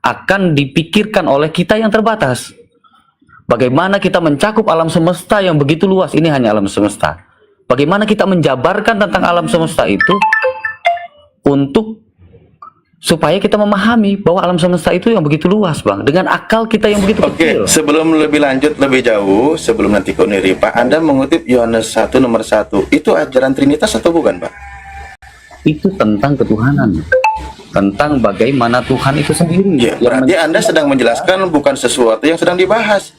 akan dipikirkan oleh kita yang terbatas. Bagaimana kita mencakup alam semesta yang begitu luas, ini hanya alam semesta. Bagaimana kita menjabarkan tentang alam semesta itu untuk supaya kita memahami bahwa alam semesta itu yang begitu luas, Bang, dengan akal kita yang begitu kecil. Sebelum lebih lanjut lebih jauh, sebelum nanti ke Uniri, Pak, Anda mengutip Yohanes 1 nomor 1, itu ajaran Trinitas atau bukan, Pak? Itu tentang ketuhanan, tentang bagaimana Tuhan itu sendiri. Ya, berarti Anda sedang menjelaskan bukan sesuatu yang sedang dibahas.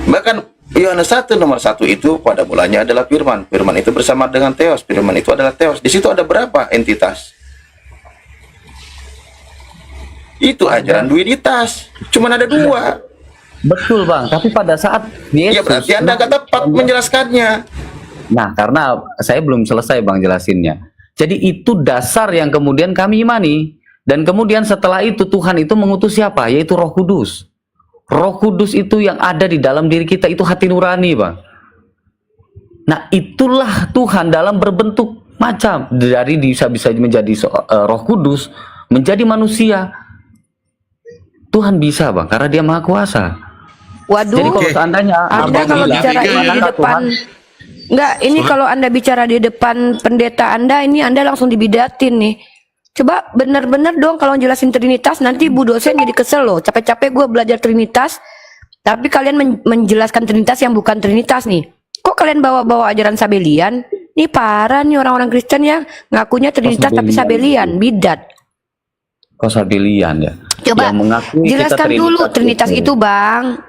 Bahkan Yohanes 1 nomor 1 itu pada mulanya adalah firman. Firman itu bersama dengan Theos. Firman itu adalah Theos. Di situ ada berapa entitas? Itu ajaran dualitas. Cuman ada 2. Betul, Bang. Tapi pada saat Yesus, Ya berarti Anda nggak tepat menjelaskannya. nah, karena saya belum selesai, Bang, jelasinnya. Jadi itu dasar yang kemudian kami imani. Dan kemudian setelah itu Tuhan itu mengutus siapa? Yaitu Roh Kudus. Roh Kudus itu yang ada di dalam diri kita, itu hati nurani, Bang. Nah, itulah Tuhan dalam berbentuk macam. Dari bisa menjadi Roh Kudus, menjadi manusia. Tuhan bisa, Bang, karena dia maha kuasa. Waduh, Jadi kalau seandainya Anda Abang kalau bilang, bicara ini di "Manakah depan, enggak, ini kalau Anda bicara di depan pendeta Anda, ini Anda langsung dibidatin nih. Coba benar-benar dong kalau jelasin Trinitas, nanti Bu dosen jadi kesel loh. Capek-capek gue belajar Trinitas, tapi kalian menjelaskan Trinitas yang bukan Trinitas nih. Kok kalian bawa-bawa ajaran Sabelian? Ini parah nih orang-orang Kristen yang ngakunya Trinitas tapi Sabelian, bidat. Kok Sabelian ya? Coba Yang mengakui kita jelaskan dulu Trinitas itu, Bang.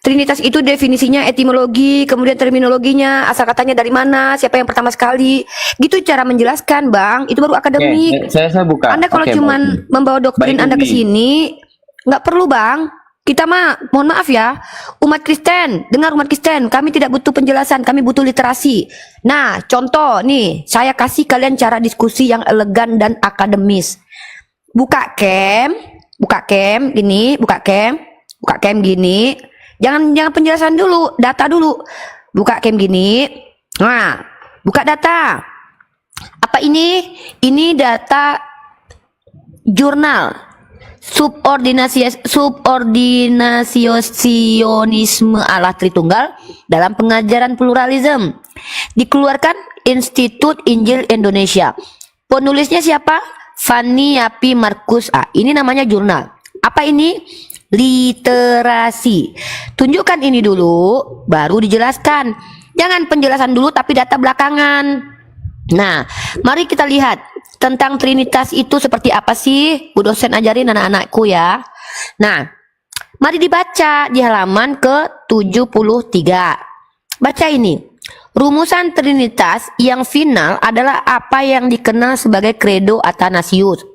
Trinitas itu definisinya, etimologi, kemudian terminologinya, asal katanya dari mana, siapa yang pertama sekali. Gitu cara menjelaskan, Bang. Itu baru akademik. Saya buka. Anda kalau cuman membawa doktrin Baik, Anda ke Umi. sini, nggak perlu, Bang. Kita mah, mohon maaf ya, umat Kristen, dengar umat Kristen, kami tidak butuh penjelasan, kami butuh literasi. Nah, contoh nih, saya kasih kalian cara diskusi yang elegan dan akademis. Buka cam gini. Jangan penjelasan dulu, data dulu. Buka cam gini. Nah, buka data. Apa ini? Ini data jurnal subordinasionisme Allah Tritunggal dalam pengajaran pluralisme. Dikeluarkan Institut Injil Indonesia. Penulisnya siapa? Fanny Yapi Markus A. Ini namanya jurnal. Apa ini? Literasi. Tunjukkan ini dulu, baru dijelaskan. Jangan penjelasan dulu tapi data belakangan. Nah, mari kita lihat tentang Trinitas itu seperti apa sih? Bu dosen ajarin anak-anakku ya. Nah, mari dibaca di halaman ke-73. Baca ini. Rumusan Trinitas yang final adalah apa yang dikenal sebagai Credo Athanasius.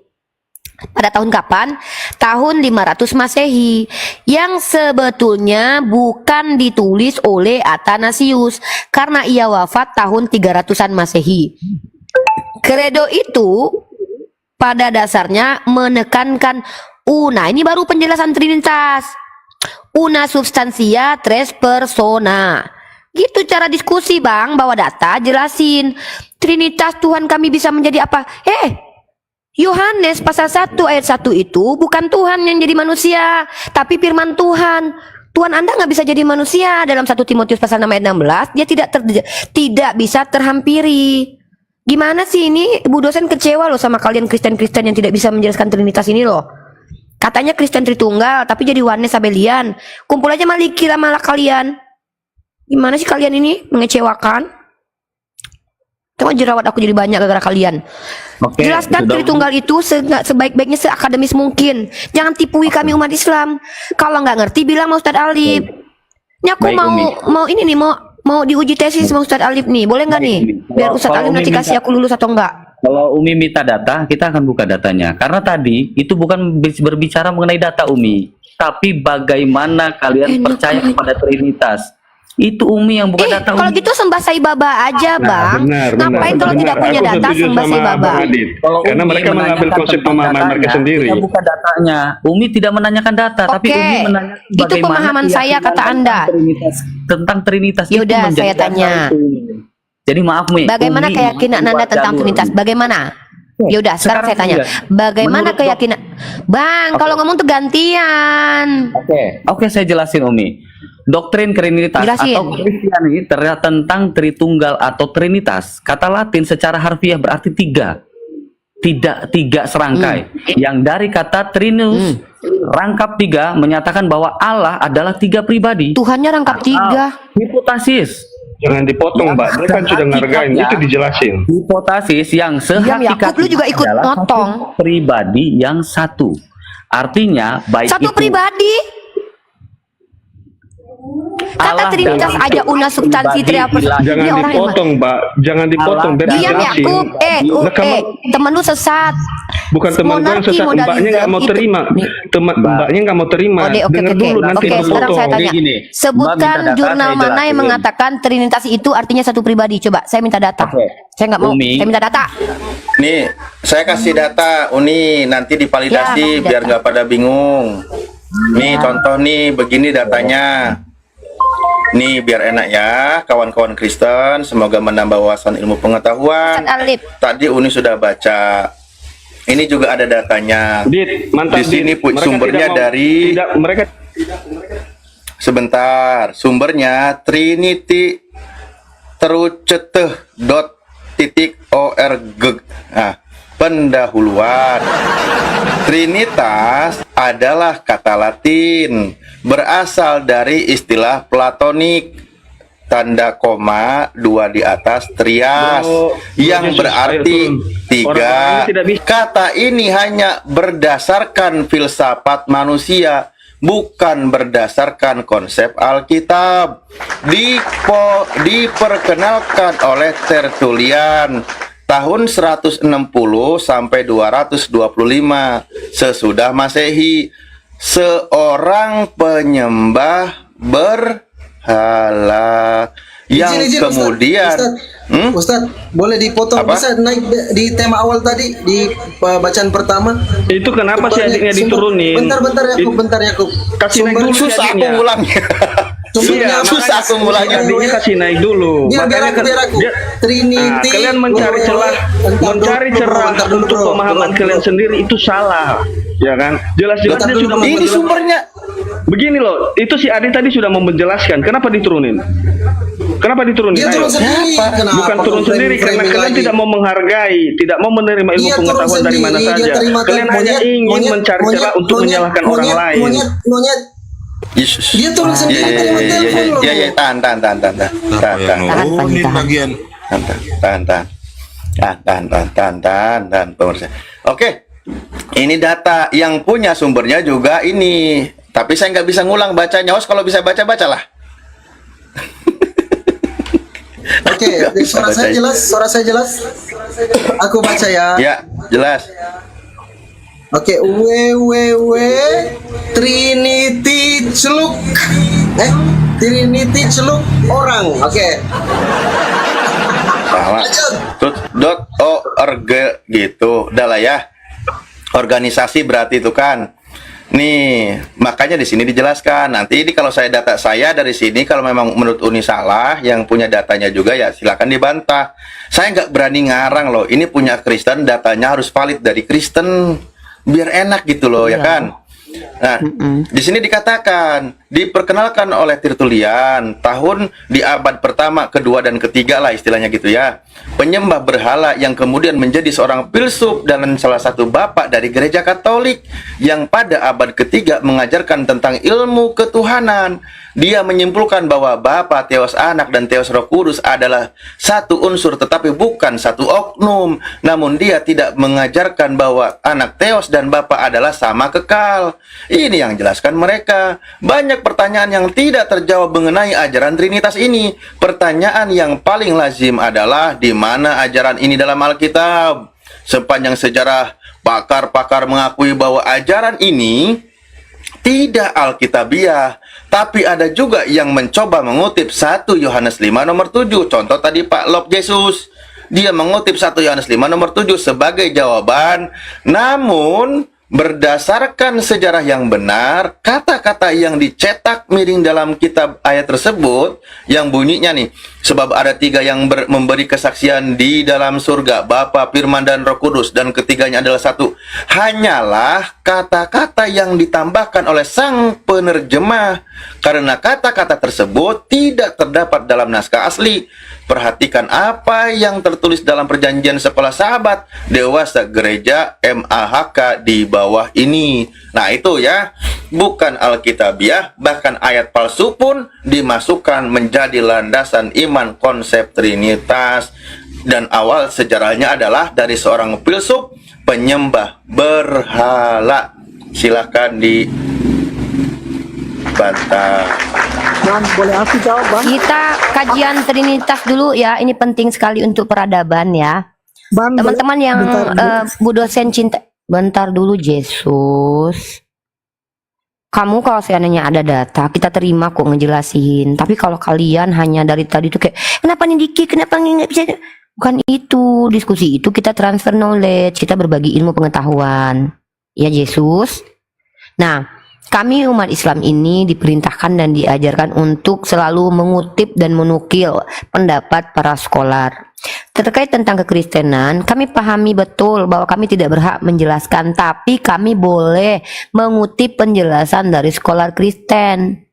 Pada tahun kapan? Tahun 500 Masehi, yang sebetulnya bukan ditulis oleh Athanasius karena ia wafat tahun 300-an Masehi. Credo itu pada dasarnya menekankan una, ini baru penjelasan Trinitas. Una substantia tres persona. Gitu cara diskusi, Bang, bawa data, jelasin. Trinitas Tuhan kami bisa menjadi apa? Yohanes pasal 1 ayat 1 itu bukan Tuhan yang jadi manusia, tapi firman Tuhan. Tuhan Anda nggak bisa jadi manusia. Dalam 1 Timotius pasal 6 ayat 16, dia tidak bisa terhampiri. Gimana sih ini? Ibu dosen kecewa loh sama kalian Kristen-Kristen yang tidak bisa menjelaskan Trinitas ini loh. Katanya Kristen Tritunggal, tapi jadi Yohanes Sabelian. Kumpul aja malah kalian. Gimana sih kalian ini? Mengecewakan. Cuma jerawat aku jadi banyak gara-gara kalian. Jelaskan Tritunggal itu sebaik-baiknya, seakademis mungkin. Jangan tipui kami umat Islam. Kalau nggak ngerti bilang sama Ustadz Alif. Ini aku mau ini nih mau diuji tesis sama Ustadz Alif nih. Boleh nggak nih? Biar Ustadz Alif nanti kasih aku lulus atau enggak. Kalau Umi minta data, kita akan buka datanya. Karena tadi itu bukan berbicara mengenai data, Umi, tapi bagaimana kalian percaya kepada Trinitas. Itu Umi yang bukan data. Kalau gitu sembah Sai Baba aja, Bang. Ngapain kalau tidak punya data sembah Sai Baba? Karena mereka mengambil konsep pemahaman mereka sendiri. Kita buka datanya. Umi tidak menanyakan data, tapi Umi menanyakan itu pemahaman saya, kata Anda. Tentang Trinitas. Yaudah, saya tanya. Jadi maaf, Umi. Bagaimana keyakinan Anda tentang Trinitas? Bagaimana? Ya udah, sekarang saya tanya, lihat. bagaimana Menurut keyakinan, Bang? Oke. Kalau ngomong tuh gantian. Oke, saya jelasin Umi. Doktrin Trinitas Jelasin. atau Kristiani tentang Tritunggal atau Trinitas. Kata Latin secara harfiah berarti tiga. Tidak tiga serangkai. Yang dari kata Trinus, rangkap tiga, menyatakan bahwa Allah adalah tiga pribadi. Tuhannya rangkap tiga. Hipotasis. Jangan dipotong, Mbak. Dia kan sudah ngargain, Hakikatnya, itu dijelasin. Hipotasis yang Diam, Yakub, lu juga ikut adalah motong. satu pribadi yang satu. Artinya baik Satu itu pribadi. Kata Allah Trinitas dalam aja una substansi pribadi tria ilahi. Jangan Ini orang dipotong, Mbak. Jangan dipotong, biar Diam dijelasin. Yakub, Nah, kamu- temen lu sesat. Bukan teman gue yang Monarki, sesat, mbaknya modalisme nggak mau itu. terima. Nih. Mbaknya nggak mau terima. Oke, oke, Dengar oke. dulu, nanti Oke, baru sekarang saya potong. tanya. Gini, Sebutkan Mbak minta data, jurnal saya mana yang jelasin. mengatakan Trinitas itu artinya satu pribadi. Coba, saya minta data. Oke. Saya nggak mau. Umi. Saya minta data. Nih, saya kasih data Uni nanti divalidasi Ya, biar data. nggak pada bingung. Nih contoh nih, begini datanya. Nih biar enak ya, kawan-kawan Kristen, semoga menambah wawasan ilmu pengetahuan. Ustaz Alif. Tadi Uni sudah baca. Ini juga ada datanya. Dit, mantap, Di sini Dit. Put, Mereka sumbernya tidak mau- dari tidak, mereka sebentar, sumbernya trinity.org. Nah, pendahuluan. Trinitas adalah kata Latin, berasal dari istilah Platonik, tanda koma dua di atas trias, Bro, yang Yesus, berarti ayo turun. tiga. Orang-orang ini tidak bisa. Kata ini hanya berdasarkan filsafat manusia, bukan berdasarkan konsep Alkitab. Diperkenalkan oleh Tertullian tahun 160 sampai 225 sesudah Masehi, seorang penyembah berhala yang Izin, kemudian Ustaz, boleh dipotong? Apa? Bisa naik di tema awal tadi di bacaan pertama. itu kenapa sih adiknya diturunin? Bentar Yakub. Kasih naik dulu si susah aku adiknya. ngulangnya. Sumbernya apa? Susah aku ngulangnya. Adiknya kasih naik dulu. Biar Makanya aku. dia- Trinity. kalian mencari celah, Bentar dulu, untuk bro. pemahaman kalian sendiri itu salah, ya kan? Jelas-jelas Bentar dia dulu, sudah bro. Ini sumbernya. Begini loh, itu si Adi tadi sudah menjelaskan. Kenapa diturunin? Kenapa diturunin? Dia turun Ayo. sendiri. Kenapa Bukan turun kau sendiri karena framing kalian lagi? tidak mau menghargai, tidak mau menerima ilmu Dia turun pengetahuan dari mana sendiri, dia saja. terima Kalian hanya ingin mencari celah untuk menyalahkan orang lain. Monyet. Yesus. Dia turun sendiri, terima telepon loh. Ya, tahan. Apa yang nurunin bagian? Tahan, pemirsa. Oke, ini data yang punya sumbernya juga ini. Tapi saya nggak bisa ngulang bacanya. Os kalau bisa bacalah. Oke, suara saya jelas. Aku baca ya. Ya, jelas. Oke, Trinity celuk. Trinity celuk orang. Oke. Salah. .org gitu. Udah lah ya. Organisasi berarti itu kan. Nih, makanya di sini dijelaskan. Nanti ini kalau saya data saya dari sini, kalau memang menurut Uni salah, yang punya datanya juga ya silakan dibantah. Saya nggak berani ngarang loh. Ini punya Kristen, datanya harus valid dari Kristen, biar enak gitu loh, ya kan? Nah, di sini dikatakan diperkenalkan oleh Tertullian tahun di abad pertama, kedua, dan ketiga lah istilahnya gitu ya. Penyembah berhala yang kemudian menjadi seorang filsuf dan salah satu bapak dari gereja Katolik yang pada abad ketiga mengajarkan tentang ilmu ketuhanan. Dia menyimpulkan bahwa Bapa, Theos Anak, dan Theos Roh Kudus adalah satu unsur tetapi bukan satu oknum. Namun dia tidak mengajarkan bahwa Anak Theos dan Bapa adalah sama kekal. Ini yang jelaskan mereka. Banyak pertanyaan yang tidak terjawab mengenai ajaran Trinitas ini. Pertanyaan yang paling lazim adalah di mana ajaran ini dalam Alkitab? Sepanjang sejarah, pakar-pakar mengakui bahwa ajaran ini tidak alkitabiah, tapi ada juga yang mencoba mengutip 1 Yohanes 5 nomor 7. Contoh tadi Pak Lop Yesus, dia mengutip 1 Yohanes 5 nomor 7 sebagai jawaban. Namun berdasarkan sejarah yang benar, kata-kata yang dicetak miring dalam kitab ayat tersebut yang bunyinya nih, Sebab ada 3 yang memberi kesaksian di dalam surga, Bapa, Firman, dan Roh Kudus, dan ketiganya adalah satu. Hanyalah kata-kata yang ditambahkan oleh sang penerjemah, karena kata-kata tersebut tidak terdapat dalam naskah asli. Perhatikan apa yang tertulis dalam perjanjian sekolah sahabat dewasa gereja MAHK di bawah ini. Nah itu ya, bukan Alkitabiah, bahkan ayat palsu pun dimasukkan menjadi landasan iman konsep Trinitas. Dan awal sejarahnya adalah dari seorang filsuf penyembah berhala. Silakan dibantah. Bang, boleh aku jawab, Bang? Kita kajian Trinitas dulu ya. Ini penting sekali untuk peradaban ya. Bang, Teman-teman yang bentar, Bu dosen cinta, bentar dulu Yesus. Kamu kalau seandainya ada data, kita terima kok ngejelasin. Tapi kalau kalian hanya dari tadi tuh kayak, kenapa nih Diki, kenapa nih nggak bisa? Bukan itu, diskusi itu kita transfer knowledge, kita berbagi ilmu pengetahuan. Ya Yesus. Nah, kami umat Islam ini diperintahkan dan diajarkan untuk selalu mengutip dan menukil pendapat para scholar. Terkait tentang kekristenan, kami pahami betul bahwa kami tidak berhak menjelaskan, tapi kami boleh mengutip penjelasan dari scholar Kristen.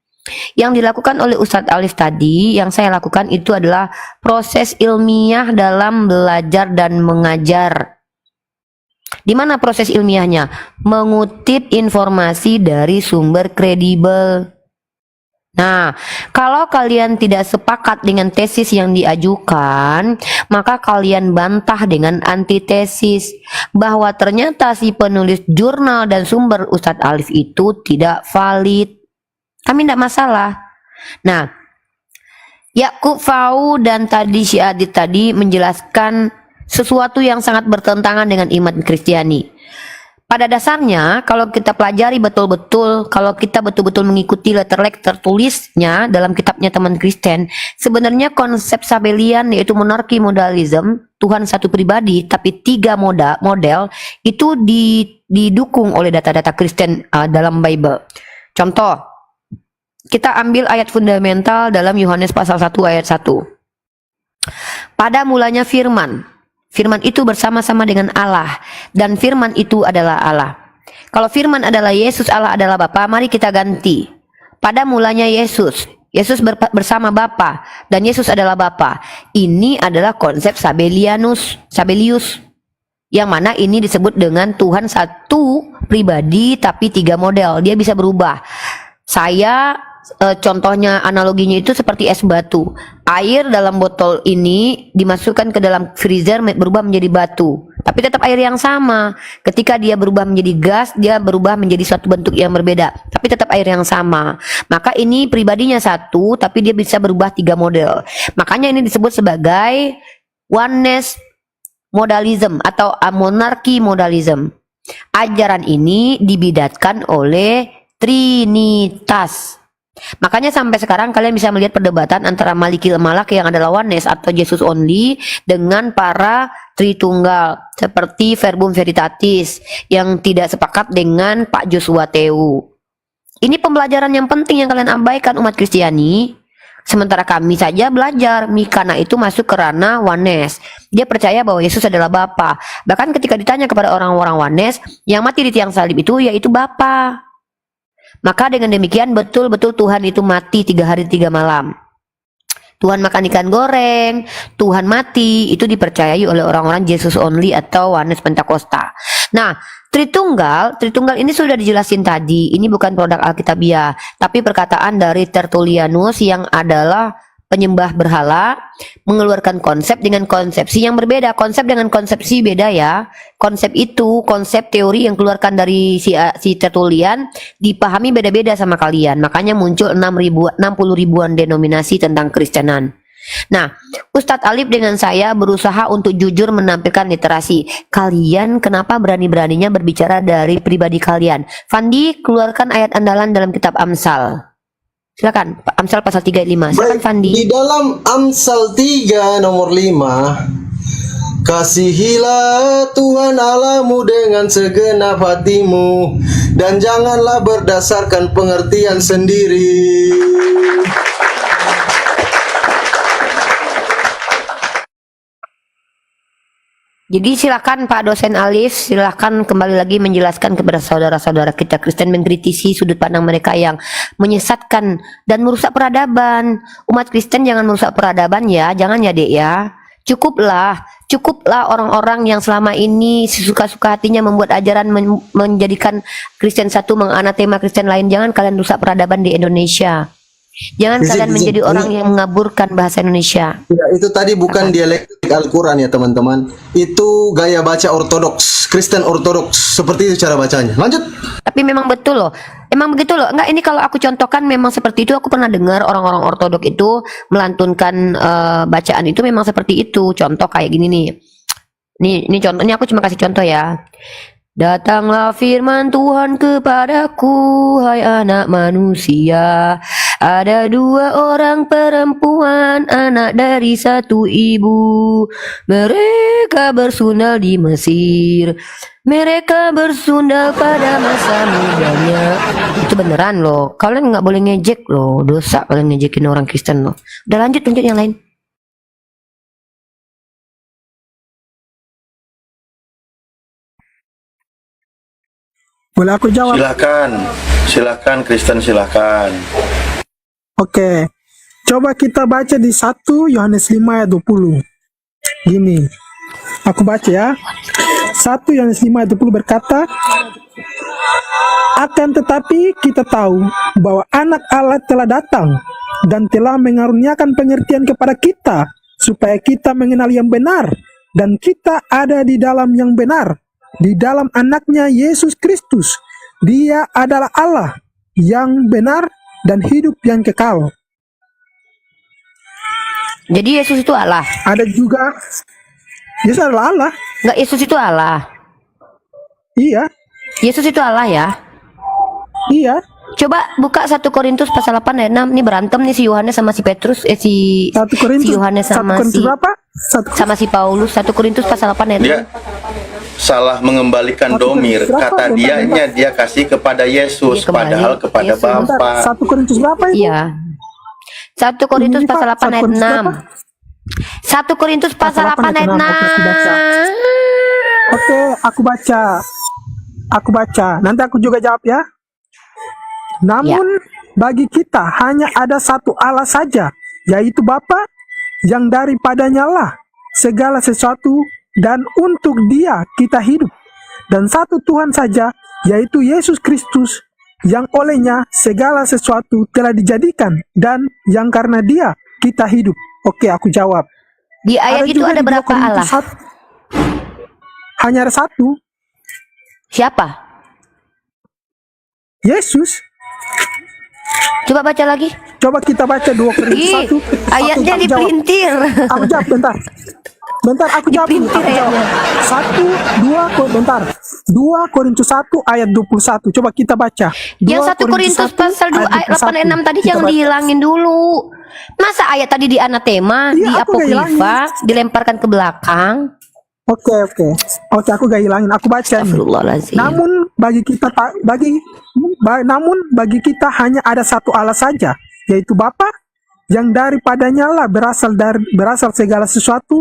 Yang dilakukan oleh Ustadz Alif tadi, yang saya lakukan itu adalah proses ilmiah dalam belajar dan mengajar. Di mana proses ilmiahnya? Mengutip informasi dari sumber kredibel. Nah, kalau kalian tidak sepakat dengan tesis yang diajukan, maka kalian bantah dengan antitesis bahwa ternyata si penulis jurnal dan sumber Ustadz Alif itu tidak valid. Kami tidak masalah. Nah, Yakub Fau dan tadi si Adit tadi menjelaskan sesuatu yang sangat bertentangan dengan iman Kristiani. Pada dasarnya, kalau kita pelajari betul-betul, kalau kita betul-betul mengikuti letter-letter tertulisnya dalam kitabnya teman Kristen, sebenarnya konsep Sabellian yaitu monarki modalism, Tuhan satu pribadi tapi 3 model itu didukung oleh data-data Kristen dalam Bible. Contoh, kita ambil ayat fundamental dalam Yohanes pasal 1 ayat 1. Pada mulanya firman. Firman itu bersama-sama dengan Allah, dan firman itu adalah Allah. Kalau firman adalah Yesus, Allah adalah Bapa, mari kita ganti. Pada mulanya Yesus, Yesus bersama Bapa, dan Yesus adalah Bapa. Ini adalah konsep Sabellius, yang mana ini disebut dengan Tuhan satu pribadi tapi 3 model. Dia bisa berubah. Contohnya analoginya itu seperti es batu. Air dalam botol ini dimasukkan ke dalam freezer berubah menjadi batu, tapi tetap air yang sama. Ketika dia berubah menjadi gas, dia berubah menjadi suatu bentuk yang berbeda, tapi tetap air yang sama. Maka ini pribadinya satu, tapi dia bisa berubah 3 model. Makanya ini disebut sebagai oneness modalism atau monarki modalism. Ajaran ini dibidatkan oleh Trinitas. Makanya sampai sekarang kalian bisa melihat perdebatan antara Malikil Malak yang adalah oneness atau Jesus only dengan para Tritunggal seperti Verbum Veritatis yang tidak sepakat dengan Pak Joshua Teu. Ini pembelajaran yang penting yang kalian abaikan umat Kristiani. Sementara kami saja belajar, Mikana itu masuk ke ranah oneness. Dia percaya bahwa Yesus adalah Bapa. Bahkan ketika ditanya kepada orang-orang oneness, yang mati di tiang salib itu yaitu Bapa. Maka dengan demikian betul-betul Tuhan itu mati 3 hari 3 malam. Tuhan makan ikan goreng, Tuhan mati, itu dipercayai oleh orang-orang Jesus only atau oneness Pentakosta. Nah, Tritunggal ini sudah dijelasin tadi. Ini bukan produk Alkitabiah, tapi perkataan dari Tertullianus yang adalah penyembah berhala, mengeluarkan konsep dengan konsepsi yang berbeda. Konsep dengan konsepsi beda ya. Konsep itu, konsep teori yang keluarkan dari si Tertullian dipahami beda-beda sama kalian. Makanya muncul 60 ribuan denominasi tentang Kristenan. Nah, Ustadz Alif dengan saya berusaha untuk jujur menampilkan literasi. Kalian kenapa berani-beraninya berbicara dari pribadi kalian? Fandi, keluarkan ayat andalan dalam kitab Amsal. Silakan, Amsal pasal 3 ayat 5. Silakan Fandi. Di dalam Amsal 3 nomor 5, kasihilah Tuhan Allahmu dengan segenap hatimu, dan janganlah berdasarkan pengertian sendiri. Jadi silakan Pak dosen Alif, silakan kembali lagi menjelaskan kepada saudara-saudara kita Kristen, mengkritisi sudut pandang mereka yang menyesatkan dan merusak peradaban. Umat Kristen jangan merusak peradaban ya, jangan ya Dek ya. Cukuplah orang-orang yang selama ini sesuka-suka hatinya membuat ajaran menjadikan Kristen satu menganatema Kristen lain. Jangan kalian rusak peradaban di Indonesia. Jangan kalian menjadi orang yang mengaburkan bahasa Indonesia. Ya, itu tadi bukan dialektik Al-Quran ya teman-teman. Itu gaya baca ortodoks, Kristen ortodoks. Seperti itu cara bacanya. Lanjut. Tapi memang betul loh. Emang begitu loh. Enggak, ini kalau aku contohkan memang seperti itu. Aku pernah dengar orang-orang ortodok itu melantunkan bacaan itu memang seperti itu. Contoh kayak gini nih. Ini contoh, ini aku cuma kasih contoh ya. Datanglah firman Tuhan kepadaku, hai anak manusia. Ada 2 orang perempuan, anak dari satu ibu. Mereka bersundal di Mesir. Mereka bersundal pada masa mudanya. Itu beneran loh. Kalian nggak boleh ngejek loh. Dosa kalian ngejekin orang Kristen loh. Udah lanjut yang lain. Boleh aku jawab? Silakan Kristen, silakan. Oke. Coba kita baca di 1 Yohanes 5 ayat 20. Gini. Aku baca ya. 1 Yohanes 5 ayat 20 berkata, akan tetapi kita tahu bahwa anak Allah telah datang dan telah mengaruniakan pengertian kepada kita supaya kita mengenal yang benar dan kita ada di dalam yang benar, di dalam anaknya Yesus Kristus. Dia adalah Allah yang benar dan hidup yang kekal. Jadi Yesus itu Allah. Ada juga Yesus adalah Allah. Enggak, Yesus itu Allah. Iya, Yesus itu Allah ya. iya. Coba buka 1 Korintus pasal 8 ayat 6. Ini berantem nih si Yohanes sama si Petrus, si 1 Korintus, Yohanes 1 sama Korintus si berapa? sama si Paulus. 1 Korintus pasal 8 ayat 6. Dia salah mengembalikan domir. Kata dianya dia kasih kepada Yesus, Iya, kembali. padahal kepada Yesus. Bapa. 1 Korintus berapa itu? Iya. 1 Korintus Ini, Pak, pasal 8 ayat 1 Korintus 6. 1 Korintus pasal 8 ayat 6. Oke, aku baca. Aku baca. Nanti aku juga jawab ya. Namun bagi kita hanya ada satu Allah saja, yaitu Bapa, yang daripadanya lah segala sesuatu dan untuk Dia kita hidup. Dan satu Tuhan saja, yaitu Yesus Kristus, yang olehnya segala sesuatu telah dijadikan dan yang karena Dia kita hidup. Oke, aku jawab. Di ayat itu juga ada di 2 berapa Korintus Allah? 1. Hanya ada satu, Siapa? Yesus. Coba baca lagi. Coba kita baca 2 Korintus Ih, 1. ayatnya Aku jawab. dipelintir. Aku jawab bentar. Bentar, aku jawab. Dipelintir Aku jawab. ayatnya. Bentar. 2 Korintus 1 ayat 21. Coba kita baca. Yang 1 Korintus 1 pasal 2 ayat 8 ayat 6 tadi Kita jangan baca. dihilangin dulu. Masa ayat tadi di anatema, Iya, di aku nggak apokrifa, dilemparkan ke belakang? Oke, aku gak hilangin. Aku baca nih. Astagfirullahaladzim. Namun bagi kita hanya ada satu Allah saja, yaitu Bapa, yang daripadanya lah berasal segala sesuatu,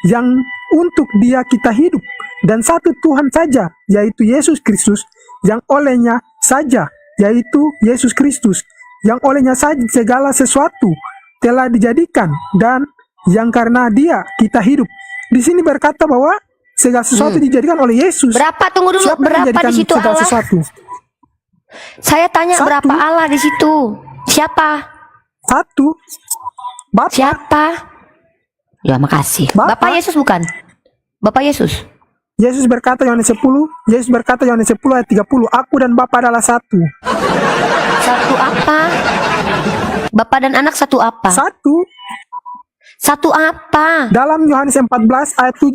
yang untuk Dia kita hidup, dan satu Tuhan saja, yaitu Yesus Kristus, yang olehnya saja, yaitu Yesus Kristus, yang olehnya saja segala sesuatu telah dijadikan, dan yang karena Dia kita hidup. Di sini berkata bahwa segala sesuatu dijadikan oleh Yesus. Berapa? Tunggu dulu. Siapa yang Berapa menjadikan di situ segala Allah? sesuatu? Saya tanya 1. berapa Allah di situ? Siapa? 1. Bapak. Siapa? Ya, makasih. Bapak. Bapak Yesus bukan? Bapak Yesus. Yesus berkata Yohanes 10 ayat 30, aku dan Bapa adalah satu. Satu apa? Bapak dan anak satu apa? Satu. Satu apa? Dalam Yohanes 14 ayat 7,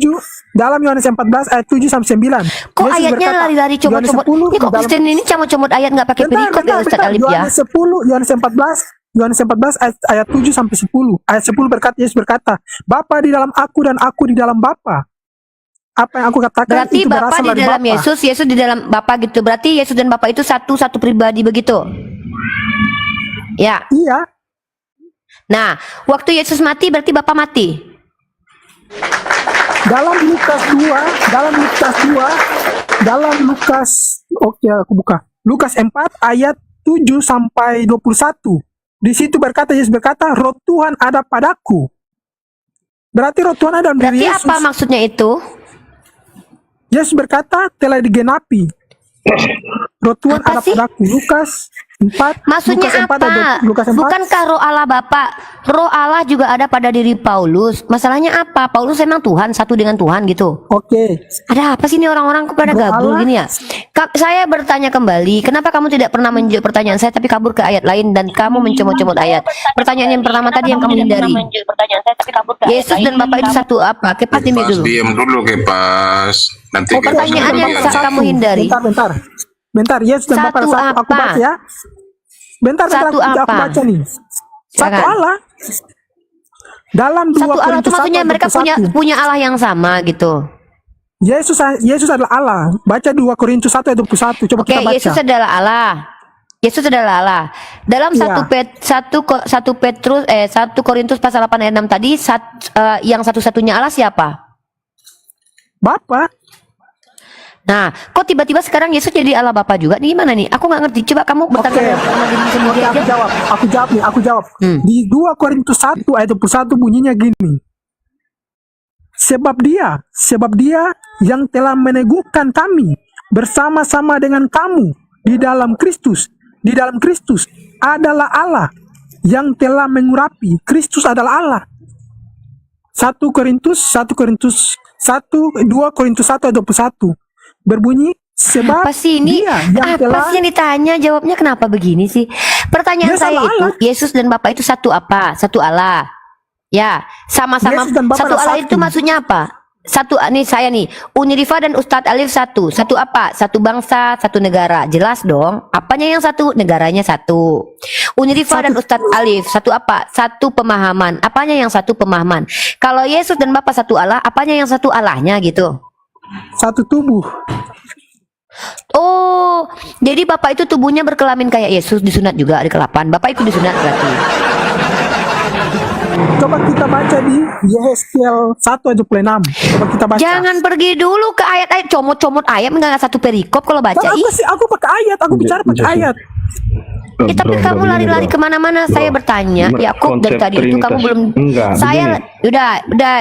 dalam Yohanes 14 ayat 7 sampai 9. Kok Yesus ayatnya berkata, lari-lari Yohanes comot-comot? 10 Ini kok dalam- Kristen ini comot-comot ayat nggak pakai perikop ya Ustaz Alif ya? Yohanes 10, Yohanes 14 ayat 7 sampai 10. Ayat 10 berkata, Yesus berkata, Bapa di dalam aku dan aku di dalam Bapa. Apa yang aku katakan Berarti itu Bapa berasal di dari dalam Bapa. Yesus, Yesus di dalam Bapa gitu. Berarti Yesus dan Bapa itu satu pribadi begitu. Ya. Iya, Nah, waktu Yesus mati berarti Bapa mati. Dalam Lukas 2, oke aku buka. Lukas 4 ayat 7 sampai 21. Di situ Yesus berkata, Roh Tuhan ada padaku. Berarti Roh Tuhan ada dalam Berarti diri Yesus. apa maksudnya itu? Yesus berkata, telah digenapi. Roh Tuhan Apa ada sih? padaku. Lukas 4. Maksudnya Lukas 4 apa? ayat- Lukas 4. Bukankah roh Allah Bapa? Roh Allah juga ada pada diri Paulus. Masalahnya apa? Paulus emang Tuhan, satu dengan Tuhan gitu. Oke. Ada apa sih ini orang-orang kepada Roh gabung Allah. gini ya? Saya bertanya kembali, kenapa kamu tidak pernah menjawab pertanyaan saya tapi kabur ke ayat lain dan kamu mencomot-comot ayat? Pertanyaan yang pertama tadi yang kamu hindari. Yesus dan Bapa itu satu apa? Kepas demi Pas dulu. diam dulu Kepas. Nanti Oh, Kepas pertanyaan yang kemudian. kamu hindari. Bentar, Yesus dan Bapa Satu satu. Aku apa? baca ya. Bentar, Satu aku apa? baca nih. Satu Silakan. Allah. Dalam 2 Satu Allah Korintus itu maksudnya 1 mereka ayat 21. punya Allah yang sama gitu. Yesus adalah Allah. Baca 2 Korintus 1 ayat 21. Coba Oke, kita baca. Yesus adalah Allah. Yesus adalah Allah. Dalam Iya. 1 Korintus pasal 8 ayat 6 tadi yang satu-satunya Allah siapa? Bapa. Nah, kok tiba-tiba sekarang Yesus jadi Allah Bapa juga? Nih gimana nih? Aku nggak ngerti. Coba kamu bertanya sama diri sendiri Oke, aja. aku jawab. Di 2 Korintus 1 ayat 21 bunyinya gini. Sebab dia yang telah meneguhkan kami bersama-sama dengan kamu di dalam Kristus adalah Allah yang telah mengurapi. Kristus adalah Allah. 2 Korintus 1 ayat 21 berbunyi sebab Apa sih ini? dia yang telah Apa sih yang ditanya? Jawabnya kenapa begini sih? Pertanyaan Dia saya sama itu, Allah. Yesus dan Bapa itu satu apa? Satu Allah. Ya, sama-sama Yesus dan Bapa satu adalah Allah itu satu. maksudnya apa? Satu nih saya nih, Unirifa dan Ustadz Alif satu. Satu apa? Satu bangsa, satu negara. Jelas dong. Apanya yang satu? Negaranya satu. Unirifa dan Ustadz Alif satu apa? Satu pemahaman. Apanya yang satu pemahaman? Kalau Yesus dan Bapa satu Allah, apanya yang satu Allahnya gitu? satu tubuh. Oh, jadi Bapak itu tubuhnya berkelamin kayak Yesus, disunat juga di kelapan. Bapak itu disunat berarti. Coba kita baca di Yehezkiel 1 ayat 26. Coba kita baca. Jangan pergi dulu ke ayat-ayat comot-comot ayat, enggak satu perikop kalau baca. Kan Ih, aku pakai ayat, aku bicara pakai ayat. tapi kamu lari-lari kemana-mana. Saya bertanya, Yakub dari tadi itu kamu belum. Saya udah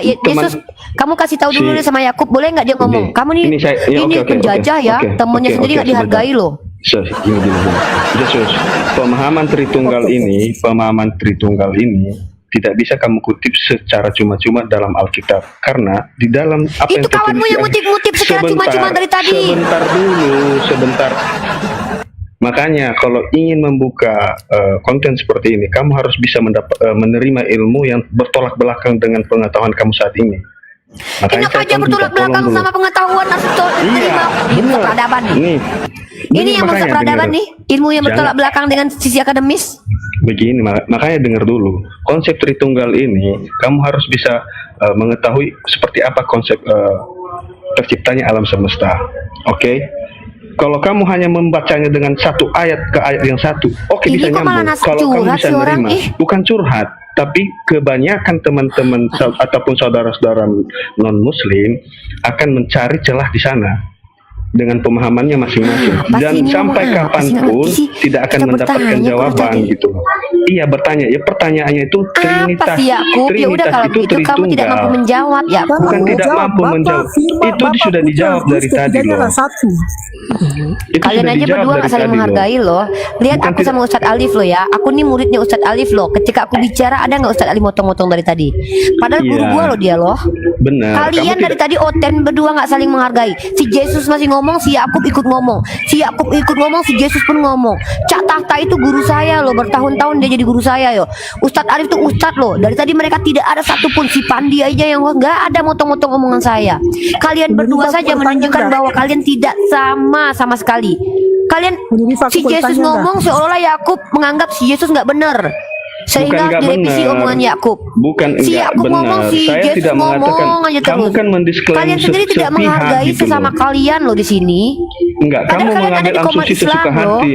Yesus, kamu kasih tahu dulu nih sama Yakub, boleh nggak dia ngomong? Kamu nih ini penjajah ya, temennya sendiri nggak dihargai loh. Gini. Yesus, pemahaman Tritunggal ini tidak bisa kamu kutip secara cuma-cuma dalam Alkitab, karena di dalam apa Itu kawanmu yang ngutip-ngutip secara cuma-cuma dari tadi. Sebentar. Makanya kalau ingin membuka konten seperti ini, kamu harus bisa menerima ilmu yang bertolak belakang dengan pengetahuan kamu saat ini. Enak aja bertolak belakang sama pengetahuan atau benar. peradaban nih. Ini yang makanya peradaban dengar. nih, ilmu yang bertolak belakang dengan sisi akademis. Begini, makanya dengar dulu. Konsep Tritunggal ini, kamu harus bisa mengetahui seperti apa konsep terciptanya alam semesta. Oke? Kalau kamu hanya membacanya dengan satu ayat ke ayat yang satu, oke, Ini bisa kok malah nyambung. nasi Kalau kamu curhat bisa sih orang, nerima, bukan curhat, tapi kebanyakan teman-teman ataupun saudara-saudara non-Muslim akan mencari celah di sana dengan pemahamannya masing-masing, Apa sih dan ini sampai ngomong apa sih? kapanpun Ngerti sih? tidak akan Kita mendapatkan bertanya kok jawaban tadi. gitu. Iya, bertanya ya, pertanyaannya itu Apa sih Yakub? Ya udah kalau itu begitu kamu tidak mampu menjawab ya. Bukan tidak mampu menjawab. Itu sudah dijawab dari tadi loh. Satu. Itu Kalian sudah aja dijawab berdua dari gak saling tadi menghargai loh. Lihat Bukan aku sama Ustadz Alif loh ya. Aku nih muridnya Ustadz Alif loh. Ketika aku bicara ada nggak Ustadz Alif motong-motong dari tadi? Padahal guru Iya. gua loh dia loh. Benar. Kalian dari tadi oten berdua nggak saling menghargai. Si Yesus masih ngomong, si Yakub ikut ngomong. Si Yakub ikut ngomong, si Yesus pun ngomong. Cak Tahta itu guru saya loh, bertahun-tahun dia jadi guru saya yo. Ustadz Arif tuh ustadz loh. Dari tadi mereka tidak ada satupun, si Pandi aja yang nggak ada motong-motong omongan saya. Kalian berdua saja menunjukkan bahwa kalian tidak sama sekali. Kalian Menurut aku si Yesus bertanya ngomong seolah-olah Yakub menganggap si Yesus nggak benar. Sehingga nggak direvisi benar. omongan Yakub. Bukan Si enggak Yakub ngomong, benar. si Saya Yesus tidak mengatakan ngomong aja kamu terus. kan mendisklaim Kalian sendiri tidak sepihak menghargai gitu sesama loh. kalian loh di sini. Enggak, Padahal kamu kalian ada mengambil di Komal asumsi Islam, sesuka loh. hati.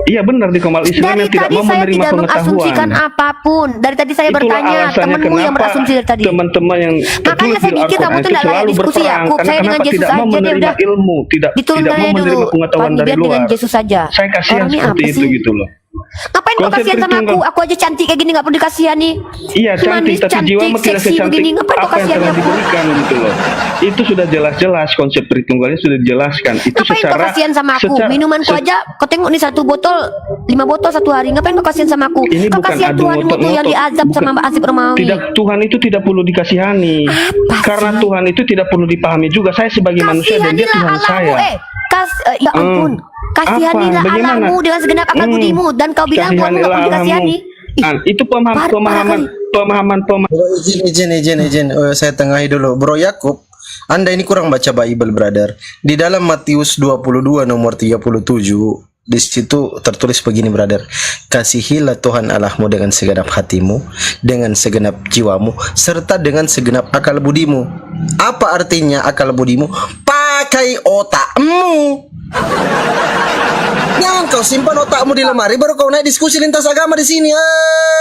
Iya benar di Komal Islam Dari yang tidak tadi mau saya menerima tidak mengasumsikan pengetahuan. apapun. Dari tadi saya Itulah bertanya, alasannya temenmu yang kenapa berasumsi dari tadi. teman-teman yang Makanya tertulis saya di mikir kamu Al-Quran tuh itu nggak layak selalu diskusi berperang. Yakub. Karena Saya dengan kenapa Yesus tidak mau aja dia menerima udah ilmu, tidak diturunkan mau aja menerima dulu. pengetahuan Pani dari biar dengan luar. Yesus saja. Saya kasihan Orangnya seperti apa itu sih? gitu loh. Ngapain kau Konsep kasihan sama Tritunggal. aku? Aku aja cantik kayak gini nggak perlu dikasihani. Iya cantik, Manis, tapi cantik, jiwamu tidak seksi secantik begini. Ngapain kau apa yang kasihan telah aku? diberikan gitu loh. Itu sudah jelas-jelas konsep Tritunggalnya sudah dijelaskan. Itu Ngapain kau secara kasihan sama aku? secara- Minumanku se- aja, kau tengok nih 1 botol, 5 botol 1 hari. Ngapain kau kasihan sama aku? Ini Kau bukan kasihan adu Tuhanmu tuh yang ngotot-ngotot. diazab sama Bukan. Mbak Asif Romawi. Tidak, Tuhan itu tidak perlu dikasihani. Apa Karena sih? Tuhan itu tidak perlu dipahami juga. Saya sebagai manusia dan dia Kasihanilah Tuhan saya. Allahmu, ya ampun. Kasihanilah Apa? Bagaimana? Allahmu dengan segenap akal budimu. Dan kau bilang Tuhanmu nggak perlu dikasihani. Ih, Itu parah pemahaman Bro, izin. Saya tengahi dulu. Bro Yakub, Anda ini kurang baca Bible, brother. Di dalam Matius 22 nomor 37, di situ tertulis begini, brother. Kasihilah Tuhan Allahmu dengan segenap hatimu, dengan segenap jiwamu, serta dengan segenap akal budimu. Apa artinya akal budimu? Pakai otakmu. Jangan kau simpan otakmu di lemari baru kau naik diskusi lintas agama di sini.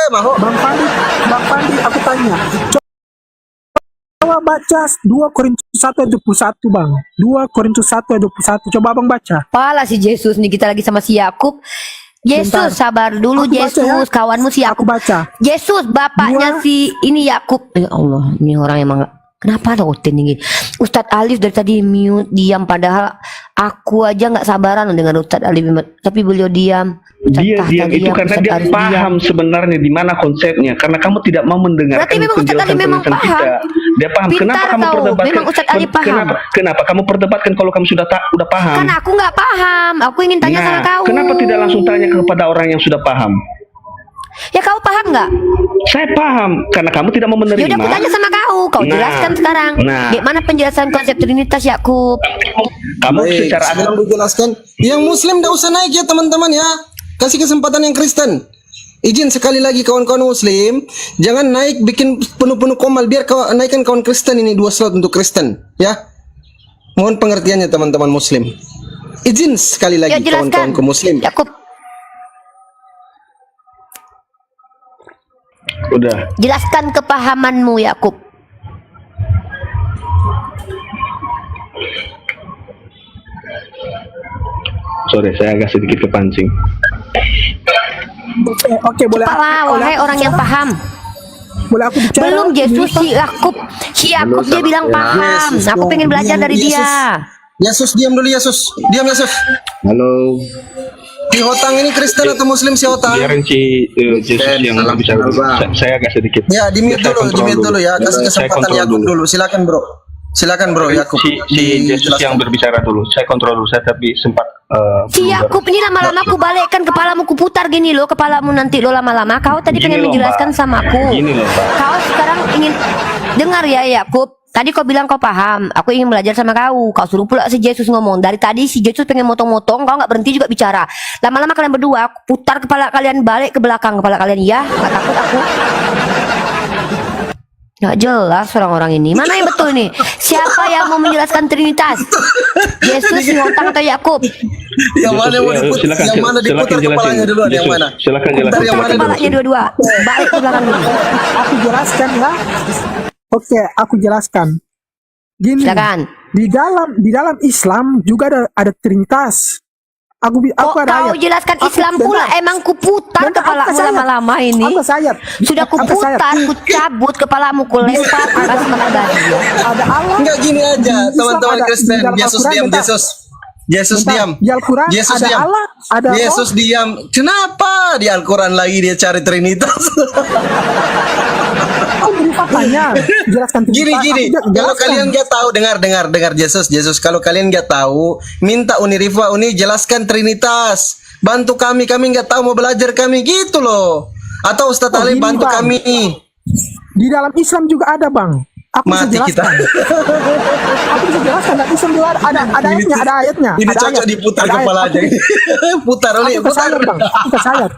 Maho. Bang Pandi, aku tanya. Coba baca 2 Korintus 1 ayat 21, Bang. 2 Korintus 1 ayat 21. Coba Abang baca. Pala si Yesus nih, kita lagi sama si Yakub. Yesus, Bentar. sabar dulu Aku baca Yesus, ya. kawanmu si Aku Yakub. baca. Yesus, bapaknya 2. si ini Yakub. Ya Allah, ini orang emang kenapa ada oten ini? Ustadz Alif dari tadi mute, diam, padahal aku aja nggak sabaran dengan Ustadz Alif, tapi beliau diam. Ustadz dia Tahta diam itu karena Ustadz dia Alif paham sebenarnya di mana konsepnya. Karena kamu tidak mau mendengarkan Berarti memang Ustadz Ali memang penjelasan paham. kita. Dia paham. Pintar Kenapa kamu kau. perdebatkan? Memang Ustadz Ali paham. Kenapa kamu perdebatkan kalau kamu sudah paham? Kan aku nggak paham, aku ingin tanya sama kau. Kenapa tidak langsung tanya kepada orang yang sudah paham? Ya kau paham nggak? Saya paham karena kamu tidak mau menerima. Ya udah aku tanya sama kau Nah, jelaskan sekarang. nah. Gimana penjelasan konsep Trinitas Yakub? Kamu Baik, secara sebelum dijelaskan, yang Muslim tidak usah naik ya teman-teman ya. Kasih kesempatan yang Kristen. Izin sekali lagi kawan-kawan Muslim, jangan naik bikin penuh-penuh komal, biar kau naikkan kawan Kristen ini 2 slot untuk Kristen, ya. Mohon pengertiannya teman-teman Muslim. Izin sekali lagi Ya jelaskan. kawan-kawanku Muslim. Yakub, udah. jelaskan kepahamanmu Yakub. Sorry, saya agak sedikit kepancing. Oke, boleh. Kepala, boleh wahai aku orang yang bicara? paham. Boleh aku bicara? Belum Yesus si Yakub dia bilang paham. Yesus, Aku pengen belajar dari Yesus. dia. Yesus, diam dulu Yesus. Diam Yesus. Halo. Si Hotang ini Kristen atau Muslim si Hotang? Biarin si Yesus yang salam bicara dulu. kenal, Bang. Saya agak sedikit. Ya, di mute Saya dulu, kontrol ya. Kasih Saya kesempatan kontrol Yakub dulu. Silakan, Bro. Silakan, Bro Yakub. Si Yesus Dijelaskan. yang berbicara dulu. Saya kontrol dulu. Saya tapi sempat Si Yakub ini lama-lama aku balikkan kepalamu, ku putar gini loh kepalamu nanti lo lama-lama. Kau tadi Gini pengen loh, menjelaskan Mbak. sama aku. Gini loh, Mbak. Kau sekarang ingin dengar ya Yakub. Tadi kau bilang kau paham. Aku ingin belajar sama kau. Kau suruh pula si Yesus ngomong. Dari tadi si Yesus pengen motong-motong. Kau nggak berhenti juga bicara. Lama-lama kalian berdua aku putar kepala kalian balik ke belakang kepala kalian. Ya, nggak takut aku. Nggak jelas orang-orang ini. Mana yang betul nih? Siapa yang mau menjelaskan Trinitas? Yesus, Hotang atau Yakub? Yang mana yang mau diputar? Silakan, Yang mana silakan diputar jelasin. kepalanya duluan? Yang Yesus, mana? silakan Putar jelasin. yang mana dulu? Kepalanya dua-dua. Balik ke belakang dulu. Aku jelaskan ya. Oke, aku jelaskan. Gini, Silakan. di dalam Islam juga ada Trinitas. Aku Kok ada kau ayat. jelaskan Aku- Islam pula? bentar. Emang kuputar Bentar, kepalamu aku kasih ayat. lama-lama ini. Aku kasih ayat. Sudah Aku kasih ayat. kuputar, kucabut kepalamu, kulempar ke atas menadari. Ada Allah. Enggak gini aja, Di teman-teman Islam ada- Kristen. di dalam Yesus Al-Quran, diam, bentar. Yesus. Yesus Bentar. diam. Di Al-Quran Yesus ada diam. Allah, ada Yesus roh. diam. Kenapa di Al-Quran lagi dia cari Trinitas? Kau beri faktanya. Jelaskan Trinitas. Gini. Aku Kalau jelaskan. kalian nggak tahu, dengar Yesus. Kalau kalian nggak tahu, minta Unirifa jelaskan Trinitas. Bantu kami nggak tahu, mau belajar kami gitu loh. Atau Ustadz Ali gini, bantu Bang. kami. Di dalam Islam juga ada, Bang. Aku bisa Mati kita. jelaskan. Aku bisa jelaskan. Dalam Islam juga ada ayatnya, ada ayatnya. Ini Ada cocok ayat. diputar Ada ayat. kepala aja. Putar, Oli, Aku kasih putar. ayat, Bang. Aku kasih ayat.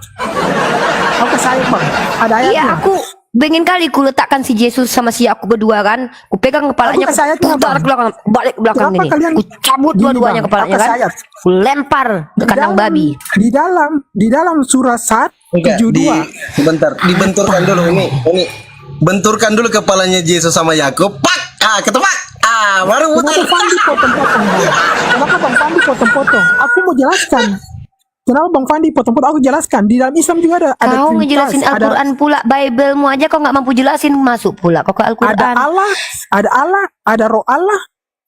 Aku kasih ayat bang. Ada ayatnya. Iya, aku pengen kali ku letakkan si Yesus sama si aku berdua kan. Ku pegang kepalanya, Aku kasih ayatnya, putar Bang. ke belakang, balik ke belakang Kenapa ini. kalian Ku cabut gini, dua-duanya Bang, kepalanya aku kan. kasih ayat. Ku lempar ke kandang babi. Di dalam surah 172. Sebentar, dibenturkan dulu ini. Benturkan dulu kepalanya Yesus sama Yakub. Pak! Ketepak! Baru Kenapa muter. Fandi potong-potong bang? Kenapa Bang Fandi potong-potong? Aku mau jelaskan. Kenapa Bang Fandi potong-potong? Aku jelaskan. Di dalam Islam juga ada Kau Trinitas, ngejelasin Al-Quran pula, Bible-mu aja kau nggak mampu jelasin, masuk pula kau ke ada Al-Quran. Allah, ada Roh Allah,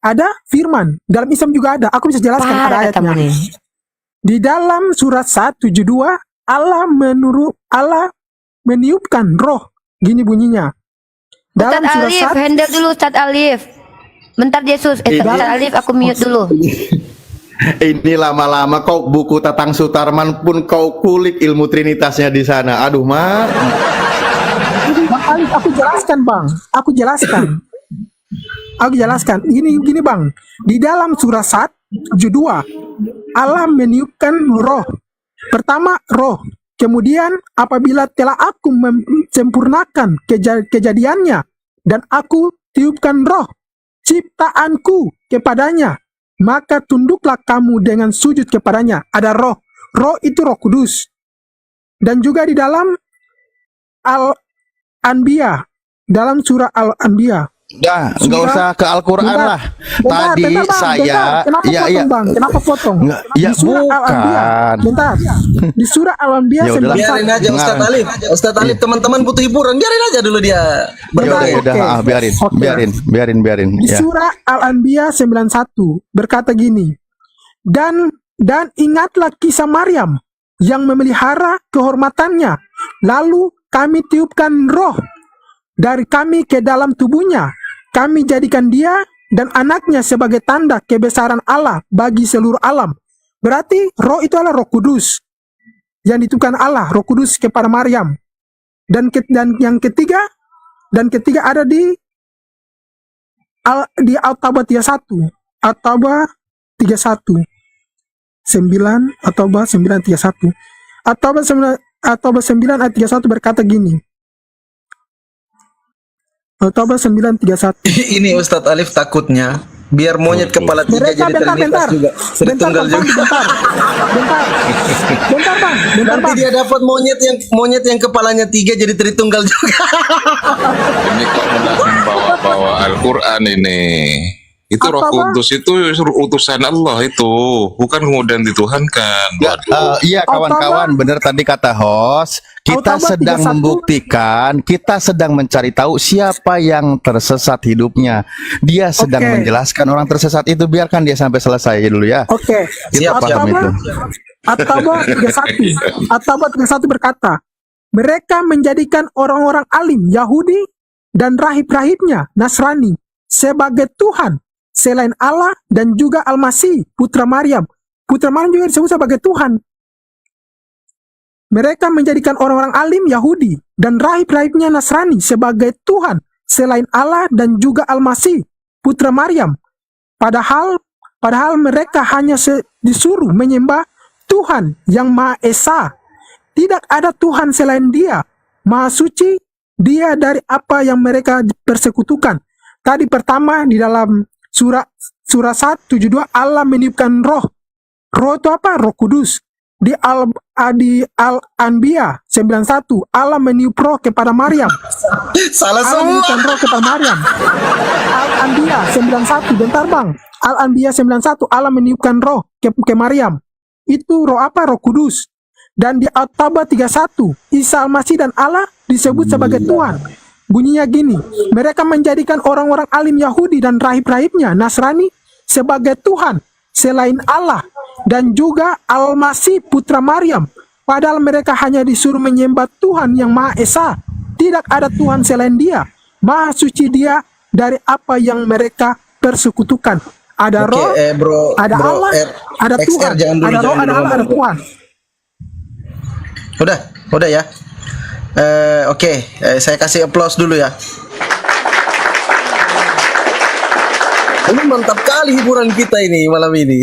ada Firman. Dalam Islam juga ada. Aku bisa jelaskan ada Parah ayatnya. kamu nih. Di dalam surat 172 Allah meniupkan roh. Gini bunyinya. Dalam Ustadz surat Alif, 1 handle dulu Ustadz Alif. Bentar Yesus, Ustadz Alif aku mute dulu. Ini lama-lama kau buku Tatang Sutarman pun kau kulik ilmu trinitasnya di sana. Aduh, Mak. Bang Alif, aku jelaskan bang. Aku jelaskan. Gini bang. Di dalam surah 172 Allah meniupkan roh. Pertama roh. Kemudian apabila telah aku sempurnakan kejadiannya dan aku tiupkan roh ciptaanku kepadanya, maka tunduklah kamu dengan sujud kepadanya. Ada roh. Roh itu Roh Kudus. Dan juga di dalam Al-Anbiya, dalam surah Al-Anbiya. Udah, nggak usah ke Al-Quran lah. Tadi saya, Kenapa potong, Bang? Kenapa potong? Nggak, ya Di surah Al-Anbiya. bukan. Bentar. Di surah Al-Anbiya Ya udahlah. 91. Biarin aja Ustadz Alif. Ustadz Alif teman-teman butuh hiburan. Biarin aja dulu dia. Bentar, Ya udah, oke. biarin. Di Ya. surah Al-Anbiya 91 berkata gini. Dan ingatlah kisah Maryam yang memelihara kehormatannya. Lalu kami tiupkan roh dari kami ke dalam tubuhnya. Kami jadikan dia dan anaknya sebagai tanda kebesaran Allah bagi seluruh alam. Berarti roh itu adalah Roh Kudus yang ditiupkan Allah, Roh Kudus kepada Maryam. Dan yang ketiga ada di At-Taubah 31. At-Taubah 31. 9 At-Taubah 9:31. At-Taubah 9 ayat 31 berkata gini. At-Taubah 9:31. Ini Ustadz Alif takutnya biar monyet kepala tiga Mereka jadi Trinitas juga. Tritunggal juga. Bentar, Nanti Bang. dia dapat monyet yang kepalanya 3 jadi Tritunggal juga. Ini kok membawa Al-Quran ini. Itu Roh Apa, Bang? Kudus itu utusan Allah itu, bukan kemudian dituhankan. Ya, iya kawan-kawan, benar tadi kata host. Kita Al-Taubah sedang 31. membuktikan, kita sedang mencari tahu siapa yang tersesat hidupnya. Dia sedang Oke. menjelaskan orang tersesat itu, biarkan dia sampai selesai dulu ya. Oke. Kita paham itu. At-Taubah 31. At-Taubah 31 berkata, mereka menjadikan orang-orang alim Yahudi dan rahib-rahibnya Nasrani sebagai Tuhan selain Allah dan juga Al-Masih putra Maryam. Putra Maryam juga disebut sebagai Tuhan. Mereka menjadikan orang-orang alim Yahudi dan rahib-rahibnya Nasrani sebagai Tuhan selain Allah dan juga Al-Masih putra Maryam. Padahal mereka hanya disuruh menyembah Tuhan yang Maha Esa. Tidak ada Tuhan selain Dia. Maha suci Dia dari apa yang mereka persekutukan. Tadi pertama di dalam surah 172 Allah meniupkan roh. Roh itu apa? Roh Kudus. Di Al-Anbiya 91 Allah meniup roh kepada Maryam. Salah Allah semua. meniupkan roh kepada Maryam. Al-Anbiya 91. Bentar bang. Al-Anbiya 91 Allah meniupkan roh ke Maryam. Itu roh apa? Roh Kudus. Dan di At-Taubah 31 Isa Al-Masih dan Allah disebut sebagai Tuhan. Bunyinya gini, mereka menjadikan orang-orang alim Yahudi dan rahib-rahibnya Nasrani sebagai Tuhan selain Allah dan juga Al-Masih putra Maryam. Padahal mereka hanya disuruh menyembah Tuhan yang Maha Esa. Tidak ada Tuhan selain Dia. Maha suci Dia dari apa yang mereka persekutukan. Ada Oke, roh, bro, ada bro, Allah, ada XR, Tuhan. jangan dulu, Ada roh, jangan ada dulu Allah, ada ngomong. Tuhan. Udah ya. Oke, saya kasih applause dulu ya. Ini mantap kali hiburan kita ini malam ini.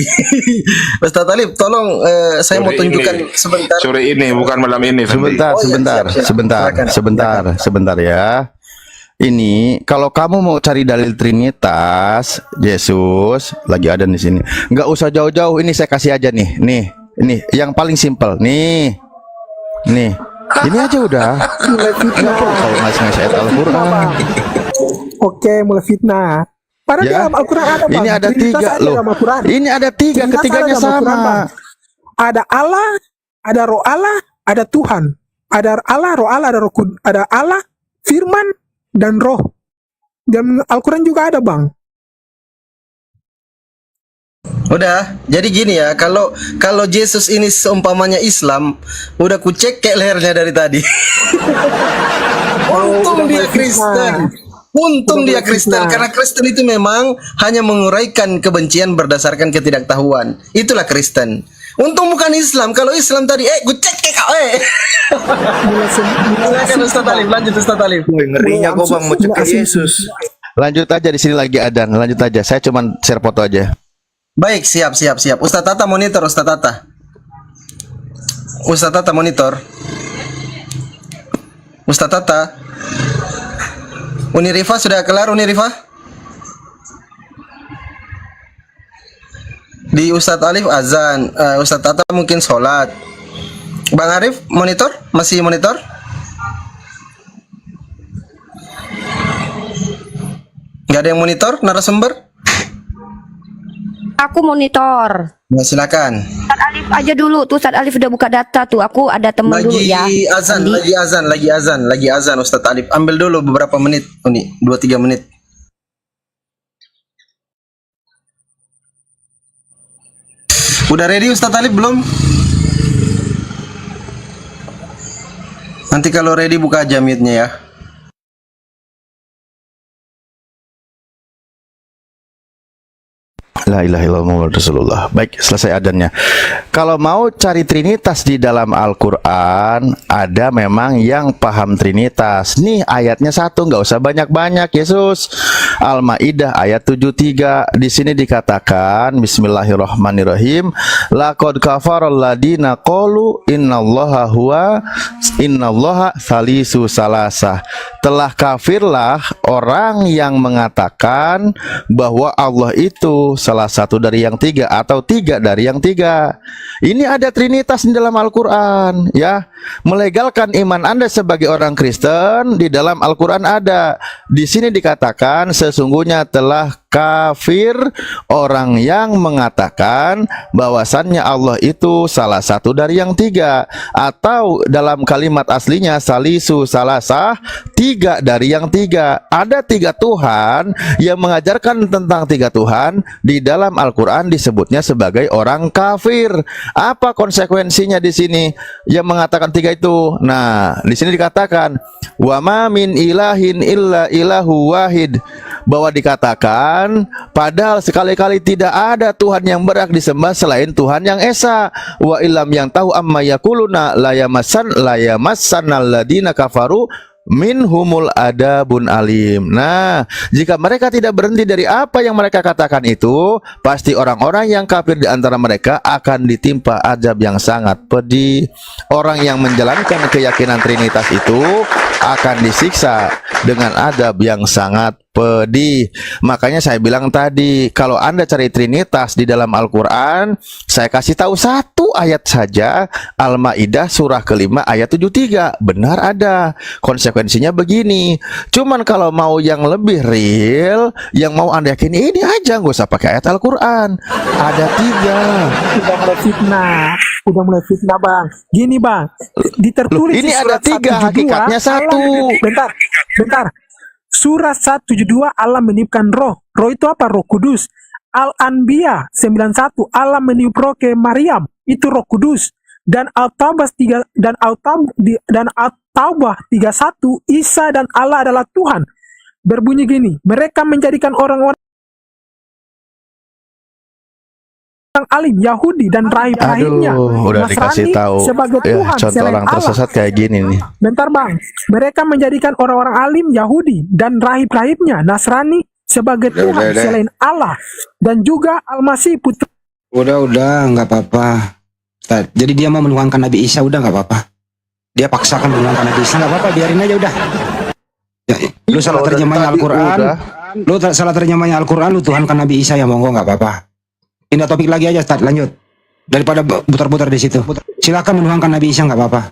Ustaz Talib, tolong saya mau Sore tunjukkan ini. sebentar. Sore ini bukan malam ini. Fandi. Sebentar, Oh, iya, sebentar, siap, siap. sebentar, Silakan, sebentar, sebentar ya. Ini kalau kamu mau cari dalil Trinitas Yesus lagi ada di sini. Nggak usah jauh-jauh. Ini saya kasih aja nih. Nih, ini yang paling simpel. Nih, ini aja udah. Mulai fitnah. Kalau ngasih ayat Al-Quran. Oke, mulai fitnah. Padahal di Ya, dalam Al-Quran ada, Bang. ini ada Trinitas tiga ada loh. dalam Al-Quran. Ini ada tiga, Trinitas ketiganya ada dalam Al-Quran, sama. Bang. Ada Allah, ada Roh Allah, ada Tuhan. Ada Allah, Roh Allah, ada Allah, Firman, dan Roh. Dan Al-Quran juga ada, Bang. Udah, jadi gini ya, kalau Yesus ini seumpamanya Islam, udah kucek kayak lehernya dari tadi. Untung udah dia mulai Kristen. fitnah. Untung Udah dia mulai Kristen, fitnah. karena Kristen itu memang hanya menguraikan kebencian berdasarkan ketidaktahuan. Itulah Kristen. Untung bukan Islam. Kalau Islam tadi, kucek kayak kau. Silakan Ustaz Talib, lanjut Ustaz Talib. Ngerinya kok Bang mau cek Yesus. Lanjut aja di sini lagi adan. Lanjut aja. Saya cuman share foto aja. Baik, siap. Ustaz Tata monitor, Ustaz Tata. Ustaz Tata monitor. Ustaz Tata. Unirifa sudah kelar Unirifa? Di Ustaz Alif azan, Ustaz Tata mungkin sholat. Bang Arif monitor? Masih monitor? Gak ada yang monitor narasumber? Aku monitor. Ya, silakan. Ustaz Alif aja dulu tuh. Ustaz Alif udah buka data tuh. Aku ada teman dulu Lagi ya. azan, Andi. lagi azan Ustaz Alif. Ambil dulu beberapa menit, Uni, 2-3 menit. Udah ready Ustaz Alif belum? Nanti kalau ready buka aja mute-nya ya. La ilaha illallah Muhammad Rasulullah. Baik, selesai adannya. Kalau mau cari Trinitas di dalam Al-Quran, ada memang yang paham Trinitas. Nih ayatnya satu, nggak usah banyak-banyak. Yesus, Al-Maidah ayat 73. Di sini dikatakan, Bismillahirrahmanirrahim. Laqad kafaral ladina qalu innallaha salisu salasah. Telah kafirlah orang yang mengatakan bahwa Allah itu salah satu dari yang tiga atau tiga dari yang tiga. Ini ada Trinitas di dalam Al-Quran, ya. Melegalkan iman Anda sebagai orang Kristen di dalam Al-Quran ada. Di sini dikatakan sesungguhnya telah kafir orang yang mengatakan bahwasannya Allah itu salah satu dari yang tiga, atau dalam kalimat aslinya salisu salasah, tiga dari yang tiga. Ada tiga Tuhan. Yang mengajarkan tentang tiga Tuhan di dalam Al-Quran disebutnya sebagai orang kafir. Apa konsekuensinya di sini yang mengatakan tiga itu? Nah, di sini dikatakan wa ma min ilahin illa ilahu wahid, bahwa dikatakan padahal sekali-kali tidak ada Tuhan yang berhak disembah selain Tuhan yang esa. Wa ilam yang tahu amma yakuluna layamassanal ladina kafaru minhumul adabun alim. Nah, jika mereka tidak berhenti dari apa yang mereka katakan itu, pasti orang-orang yang kafir di antara mereka akan ditimpa azab yang sangat pedih. Orang yang menjalankan keyakinan Trinitas itu akan disiksa dengan adab yang sangat pedih. Makanya saya bilang tadi, kalau Anda cari Trinitas di dalam Al-Quran, saya kasih tahu satu ayat saja, Al-Maidah surah kelima ayat 73. Benar ada. Konsekuensinya begini. Cuman kalau mau yang lebih real, yang mau Anda yakini, ini aja, nggak usah pakai ayat Al-Quran. Ada tiga. Udah mulai fitnah, Bang. Gini, Bang. Tertulis Loh, ini di ada surat tiga, 172, hakikatnya satu. Bentar. Surat 172 Allah meniupkan roh. Roh itu apa? Roh Kudus. Al-Anbiya 91 Allah meniup roh ke Maryam. Itu roh Kudus. Dan Al-Taubah 31 Isa dan Allah adalah Tuhan. Berbunyi gini, mereka menjadikan orang-orang alim Yahudi dan rahib-rahibnya Udah dikasih tahu sebagai ya, Tuhan contoh selain orang Allah. tersesat kayak gini nih. Bentar, Bang. Mereka menjadikan orang-orang alim Yahudi dan rahib-rahibnya Nasrani sebagai Tuhan selain Allah dan juga Al-Masih putra. Udah, nggak apa-apa. Ustaz, jadi dia mau menuhankan Nabi Isa, udah nggak apa-apa. Dia paksakan menuhankan Nabi Isa, nggak apa-apa, biarin aja udah. Ya, lu salah terjemahnya Al-Quran, salah terjemahnya Al-Quran, lu tuhankan Nabi Isa, ya monggo, nggak apa-apa. Pindah topik lagi aja, Ustaz, lanjut. Daripada putar-putar di situ, silakan menuhankan Nabi Isa, nggak apa-apa.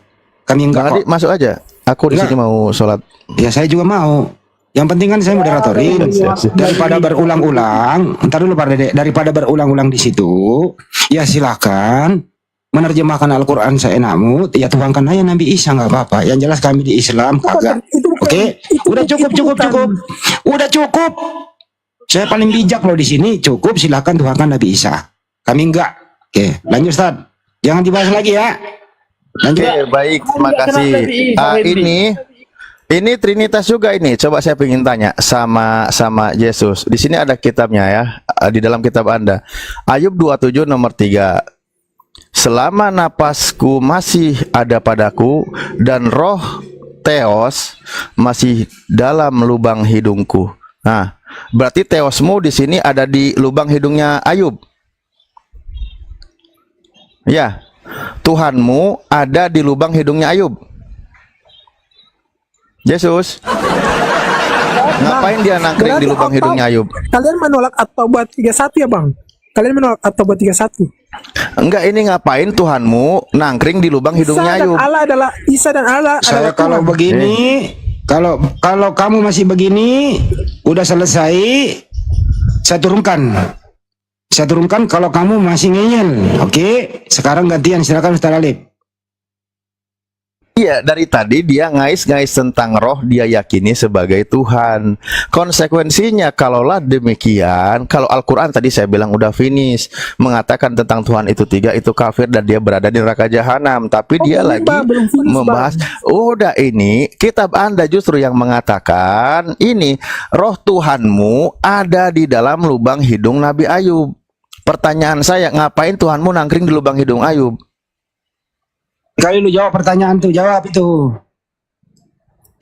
Kami enggak Bang Adi, kok. masuk aja. Aku di sini mau sholat. Ya saya juga mau. Yang penting kan saya moderatorin. Daripada berulang-ulang, ntar dulu Pak Dede, daripada berulang-ulang di situ, ya silakan menerjemahkan Al-Quran seenakmu, ya tuhankan aja Nabi Isa, nggak apa-apa. Yang jelas kami di Islam kagak. Oke, udah cukup. Udah cukup. Saya paling bijak loh di sini. Cukup, silakan tuhankan Nabi Isa. Kami enggak. Oke, lanjut Ustaz. Jangan dibahas lagi ya. Lanjut. Oke, baik, terima kasih. Ini Trinitas juga ini. Coba saya ingin tanya sama Yesus. Di sini ada kitabnya ya, di dalam kitab Anda. Ayub 27 nomor 3. Selama napasku masih ada padaku dan roh Theos masih dalam lubang hidungku. Nah, berarti Theosmu di sini ada di lubang hidungnya Ayub. Ya, Tuhanmu ada di lubang hidungnya Ayub. Yesus, ngapain dia nangkring di lubang hidungnya Ayub? Kalian menolak At-Taubah 31 ya Bang? Kalian menolak At-Taubah 31? Enggak, ini ngapain Tuhanmu nangkring di lubang hidungnya Ayub? Isa dan Allah Saya adalah kalau Tuhan. begini, kalau kamu masih begini, udah selesai, saya turunkan. Kalau kamu masih ngeyel. Oke, sekarang gantian, silakan Ustaz Alif. Iya, dari tadi dia ngais-ngais tentang roh, dia yakini sebagai Tuhan. Konsekuensinya kalaulah demikian, kalau Al-Quran tadi saya bilang udah finish, mengatakan tentang Tuhan itu 3, itu kafir dan dia berada di neraka jahanam. Tapi dia lagi membahas, udah ini kitab Anda justru yang mengatakan ini roh Tuhanmu ada di dalam lubang hidung Nabi Ayub. Pertanyaan saya, ngapain Tuhanmu nangkring di lubang hidung Ayub? Kali lu jawab pertanyaan tuh, jawab itu.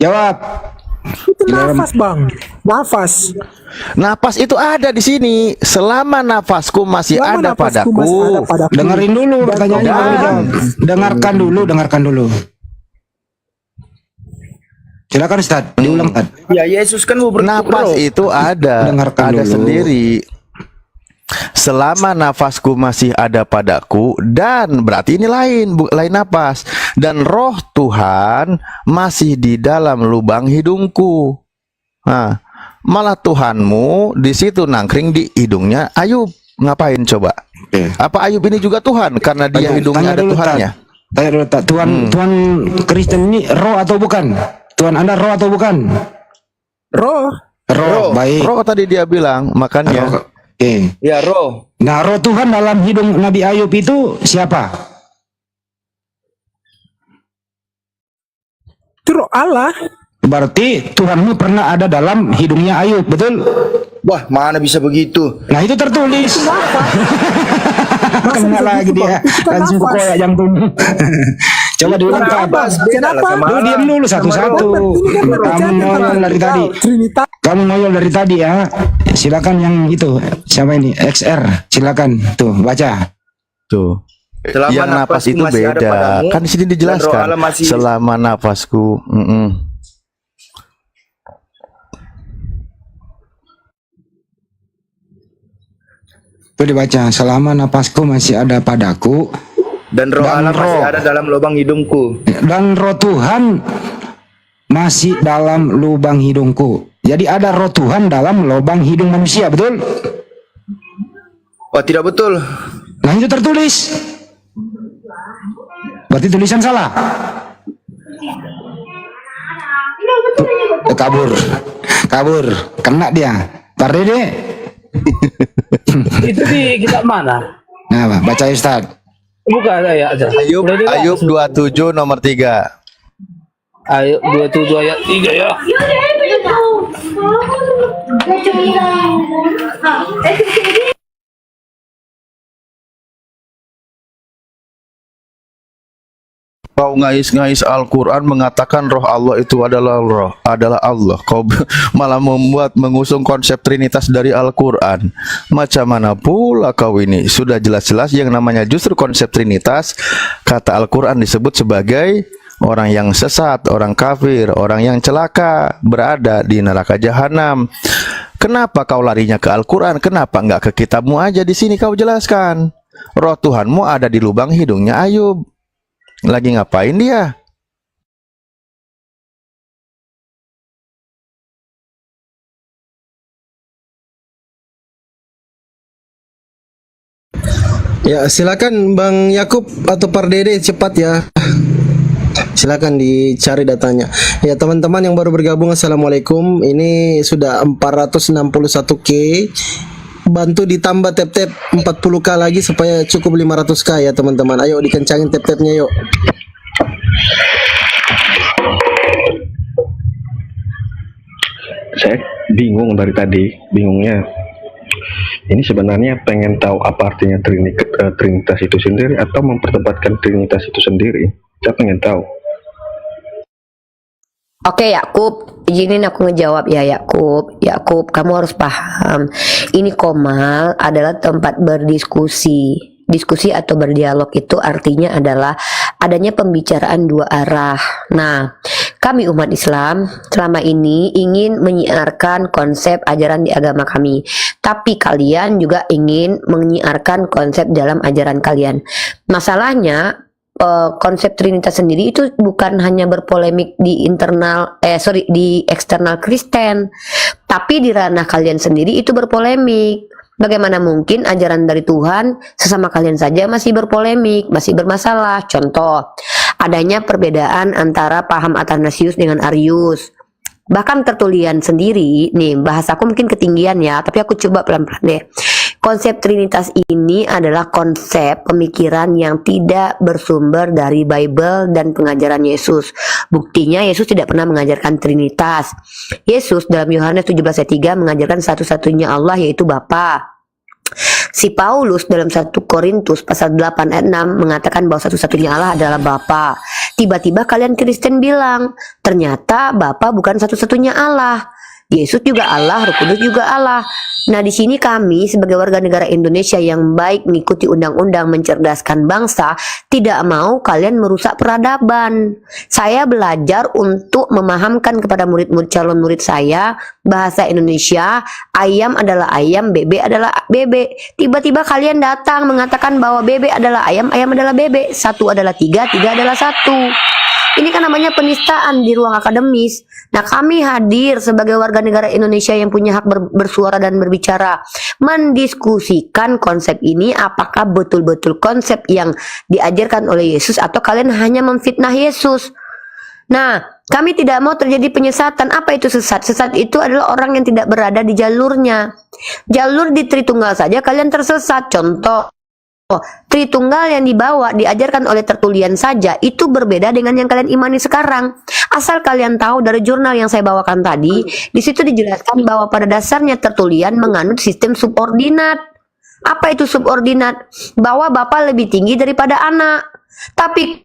Jawab. Itu nafas Bang, nafas. Napas itu ada di sini. Selama nafasku masih ada padaku. Dengerin dulu pertanyaannya. baru jawab. Dengarkan dulu. Silakan Ustaz, diulang Ustaz. Ya Yesus kan mau Napas itu ada, Dengarkan ada dulu. sendiri. Selama nafasku masih ada padaku, dan berarti ini lain napas, dan roh Tuhan masih di dalam lubang hidungku. Nah, malah Tuhanmu di situ nangkring di hidungnya Ayub. Ngapain coba? Apa Ayub ini juga Tuhan karena dia hidungnya ada Tuhannya? Tanya dulu, Tuhan Kristen ini roh atau bukan? Tuhan Anda roh atau bukan? Roh. Baik. Roh tadi dia bilang, makanya. Oke. Ya roh. Nah, roh Tuhan dalam hidung Nabi Ayub itu siapa? Itu roh Allah. Berarti Tuhanmu pernah ada dalam hidungnya Ayub, betul? Wah, mana bisa begitu? Nah, itu tertulis. Kena lagi dia. Langsung ke koyak jantung. Coba diulang Lu diam dulu satu-satu. Kamu ngoyol dari tadi. Kamu ngoyol dari tadi ya. Silakan yang itu. Siapa ini? XR. Silakan. Tuh, baca. Tuh. Selama Yang napas itu masih ada beda. padamu, Kan di sini dan roh dijelaskan. Allah masih- Selama nafasku. Itu dibaca. Selama napasku masih ada padaku. Dan roh Allah masih ada dalam lubang hidungku. Dan roh Tuhan masih dalam lubang hidungku. Jadi ada roh Tuhan dalam lubang hidung manusia, betul? Oh, tidak betul. Nah, itu tertulis. Berarti tulisan salah. Kabur. Kena dia. Pak Dede. Itu di kitab mana? Nah, baca Ustaz. Buka saya aja. Ayub 27 nomor 3. Ayub 27 ayat 3 ya. Kau ngais-ngais Al-Quran mengatakan roh Allah itu adalah Allah. Kau malah mengusung konsep Trinitas dari Al-Quran. Macam mana pula kau ini? Sudah jelas-jelas yang namanya justru konsep Trinitas, kata Al-Quran disebut sebagai orang yang sesat, orang kafir, orang yang celaka, berada di neraka jahanam. Kenapa kau larinya ke Al-Quran? Kenapa enggak ke kitabmu aja? Di sini kau jelaskan. Roh Tuhanmu ada di lubang hidungnya Ayub. Lagi ngapain dia? Ya, silakan Bang Yakub atau Pardede cepat ya. Silakan dicari datanya. Ya, teman-teman yang baru bergabung, assalamualaikum. Ini sudah 461k. Bantu ditambah tap-tap 40k lagi supaya cukup 500k ya teman-teman. Ayo dikencangin tap-tapnya yuk. Saya bingung dari tadi, bingungnya. Ini sebenarnya pengen tahu apa artinya Trinitas itu sendiri atau memperdebatkan Trinitas itu sendiri. Saya pengen tahu. Oke Yakub, izinin aku ngejawab ya Yakub. Yakub, kamu harus paham. Ini Komal adalah tempat berdiskusi. Diskusi atau berdialog itu artinya adalah adanya pembicaraan dua arah. Nah, kami umat Islam selama ini ingin menyiarkan konsep ajaran di agama kami. Tapi kalian juga ingin menyiarkan konsep dalam ajaran kalian. Masalahnya konsep Trinitas sendiri itu bukan hanya berpolemik di di eksternal Kristen, tapi di ranah kalian sendiri itu berpolemik. Bagaimana mungkin ajaran dari Tuhan sesama kalian saja masih berpolemik, masih bermasalah? Contoh, adanya perbedaan antara paham Athanasius dengan Arius. Bahkan Tertullian sendiri, nih bahasaku mungkin ketinggian ya, tapi aku coba pelan-pelan deh. Konsep Trinitas ini adalah konsep pemikiran yang tidak bersumber dari Bible dan pengajaran Yesus. Buktinya Yesus tidak pernah mengajarkan Trinitas. Yesus dalam Yohanes 17 ayat 3 mengajarkan satu-satunya Allah yaitu Bapa. Si Paulus dalam 1 Korintus pasal 8 ayat 6 mengatakan bahwa satu-satunya Allah adalah Bapa. Tiba-tiba kalian Kristen bilang, ternyata Bapa bukan satu-satunya Allah. Yesus juga Allah, Roh Kudus juga Allah. Nah, di sini kami sebagai warga negara Indonesia yang baik mengikuti undang-undang mencerdaskan bangsa, tidak mau kalian merusak peradaban. Saya belajar untuk memahamkan kepada murid-murid calon murid saya bahasa Indonesia, ayam adalah ayam, bebek adalah bebek. Tiba-tiba kalian datang mengatakan bahwa bebek adalah ayam, ayam adalah bebek. Satu adalah tiga, tiga adalah satu. Ini kan namanya penistaan di ruang akademis. Nah, kami hadir sebagai warga negara Indonesia yang punya hak bersuara dan berbicara, mendiskusikan konsep ini, apakah betul-betul konsep yang diajarkan oleh Yesus atau kalian hanya memfitnah Yesus. Nah, kami tidak mau terjadi penyesatan. Apa itu sesat? Sesat itu adalah orang yang tidak berada di jalurnya. Jalur di Tritunggal saja kalian tersesat. Contoh, Tritunggal yang diajarkan oleh Tertullian saja itu berbeda dengan yang kalian imani sekarang. Asal kalian tahu dari jurnal yang saya bawakan tadi, di situ dijelaskan bahwa pada dasarnya Tertullian menganut sistem subordinat. Apa itu subordinat? Bahwa Bapa lebih tinggi daripada anak. Tapi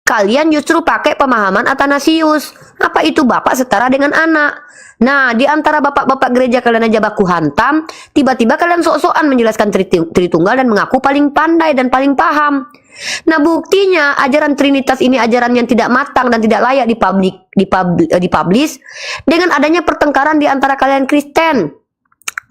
kalian justru pakai pemahaman Athanasius. Apa itu Bapa setara dengan anak? Nah, di antara bapak-bapak gereja kalian aja baku hantam, tiba-tiba kalian sok-sokan menjelaskan Tritunggal dan mengaku paling pandai dan paling paham. Nah, buktinya ajaran Trinitas ini ajaran yang tidak matang dan tidak layak dipublish dengan adanya pertengkaran di antara kalian Kristen.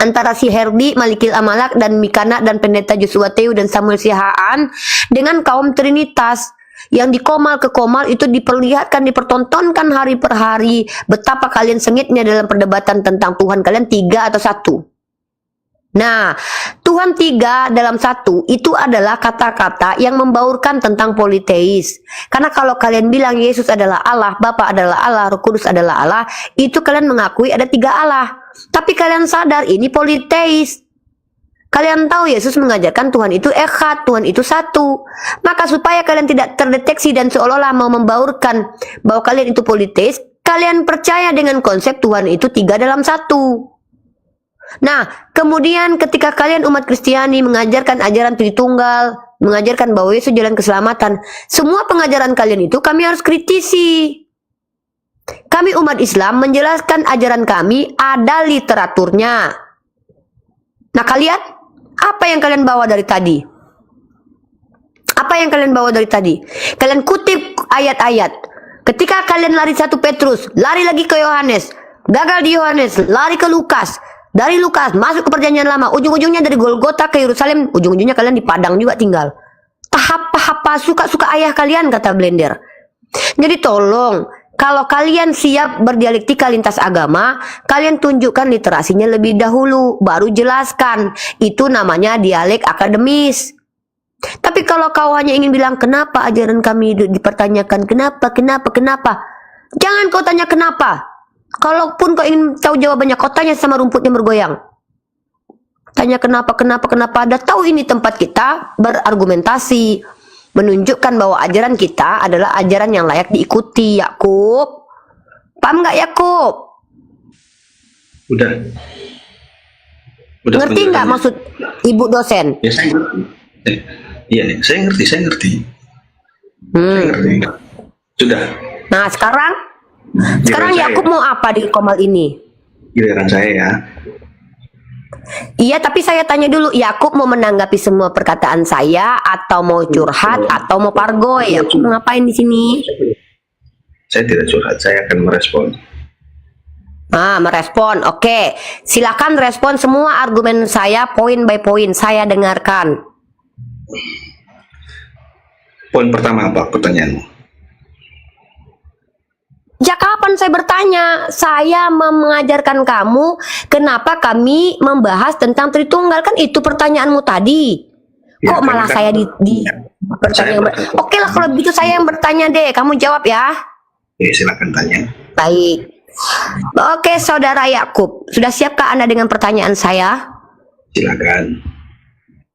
Antara si Herdi, Malikil Amalak, dan Mikana, dan Pendeta Joshua Teu, dan Samuel Sihaan dengan kaum Trinitas. Yang di Komal ke Komal itu diperlihatkan, dipertontonkan hari per hari betapa kalian sengitnya dalam perdebatan tentang Tuhan kalian tiga atau satu. Nah, Tuhan tiga dalam satu itu adalah kata-kata yang membaurkan tentang politeis. Karena kalau kalian bilang Yesus adalah Allah, Bapa adalah Allah, Roh Kudus adalah Allah, itu kalian mengakui ada tiga Allah. Tapi kalian sadar ini politeis. Kalian tahu Yesus mengajarkan Tuhan itu echad, Tuhan itu satu. Maka supaya kalian tidak terdeteksi dan seolah-olah mau membaurkan bahwa kalian itu politeis, kalian percaya dengan konsep Tuhan itu tiga dalam satu. Nah, kemudian ketika kalian umat Kristiani mengajarkan ajaran Tritunggal, mengajarkan bahwa Yesus jalan keselamatan. Semua pengajaran kalian itu kami harus kritisi. Kami umat Islam menjelaskan ajaran kami, ada literaturnya. Nah kalian, apa yang kalian bawa dari tadi? Apa yang kalian bawa dari tadi? Kalian kutip ayat-ayat. Ketika kalian lari 1 Petrus, lari lagi ke Yohanes, gagal di Yohanes, lari ke Lukas, dari Lukas masuk ke perjanjian lama, ujung-ujungnya dari Golgota ke Yerusalem, ujung-ujungnya kalian di Padang juga tinggal. Tahap-tahap suka-suka ayah kalian, kata Blender. Jadi tolong, kalau kalian siap berdialektika lintas agama, kalian tunjukkan literasinya lebih dahulu, baru jelaskan. Itu namanya dialek akademis. Tapi kalau kau hanya ingin bilang kenapa ajaran kami dipertanyakan, kenapa, jangan kau tanya kenapa. Kalaupun kau ingin tahu jawabannya, kau tanya sama rumputnya bergoyang. Tanya kenapa. Dah tahu ini tempat kita berargumentasi, menunjukkan bahwa ajaran kita adalah ajaran yang layak diikuti. Yakub, paham nggak Yakub? Udah Ngerti nggak maksud ibu dosen? Ya saya ngerti. Iya, saya ngerti. Saya ngerti. Sudah. Nah sekarang Yakub mau apa di Komal ini? Giliran saya ya. Iya, tapi saya tanya dulu, Yakub mau menanggapi semua perkataan saya atau mau curhat atau mau pargoy? Yakub mau ngapain di sini? Saya tidak curhat, saya akan merespon. Merespon. Oke. Silakan respon semua argumen saya poin by poin, saya dengarkan. Poin pertama apa pertanyaanmu? Ya kapan saya bertanya? Saya mengajarkan kamu kenapa kami membahas tentang Tritunggal, kan itu pertanyaanmu tadi. Kok malah saya di pertanyaan? Oke lah kalau begitu saya yang bertanya deh, kamu jawab ya. Silakan tanya. Baik. Oke, Saudara Yakub, sudah siapkah Anda dengan pertanyaan saya? Silakan.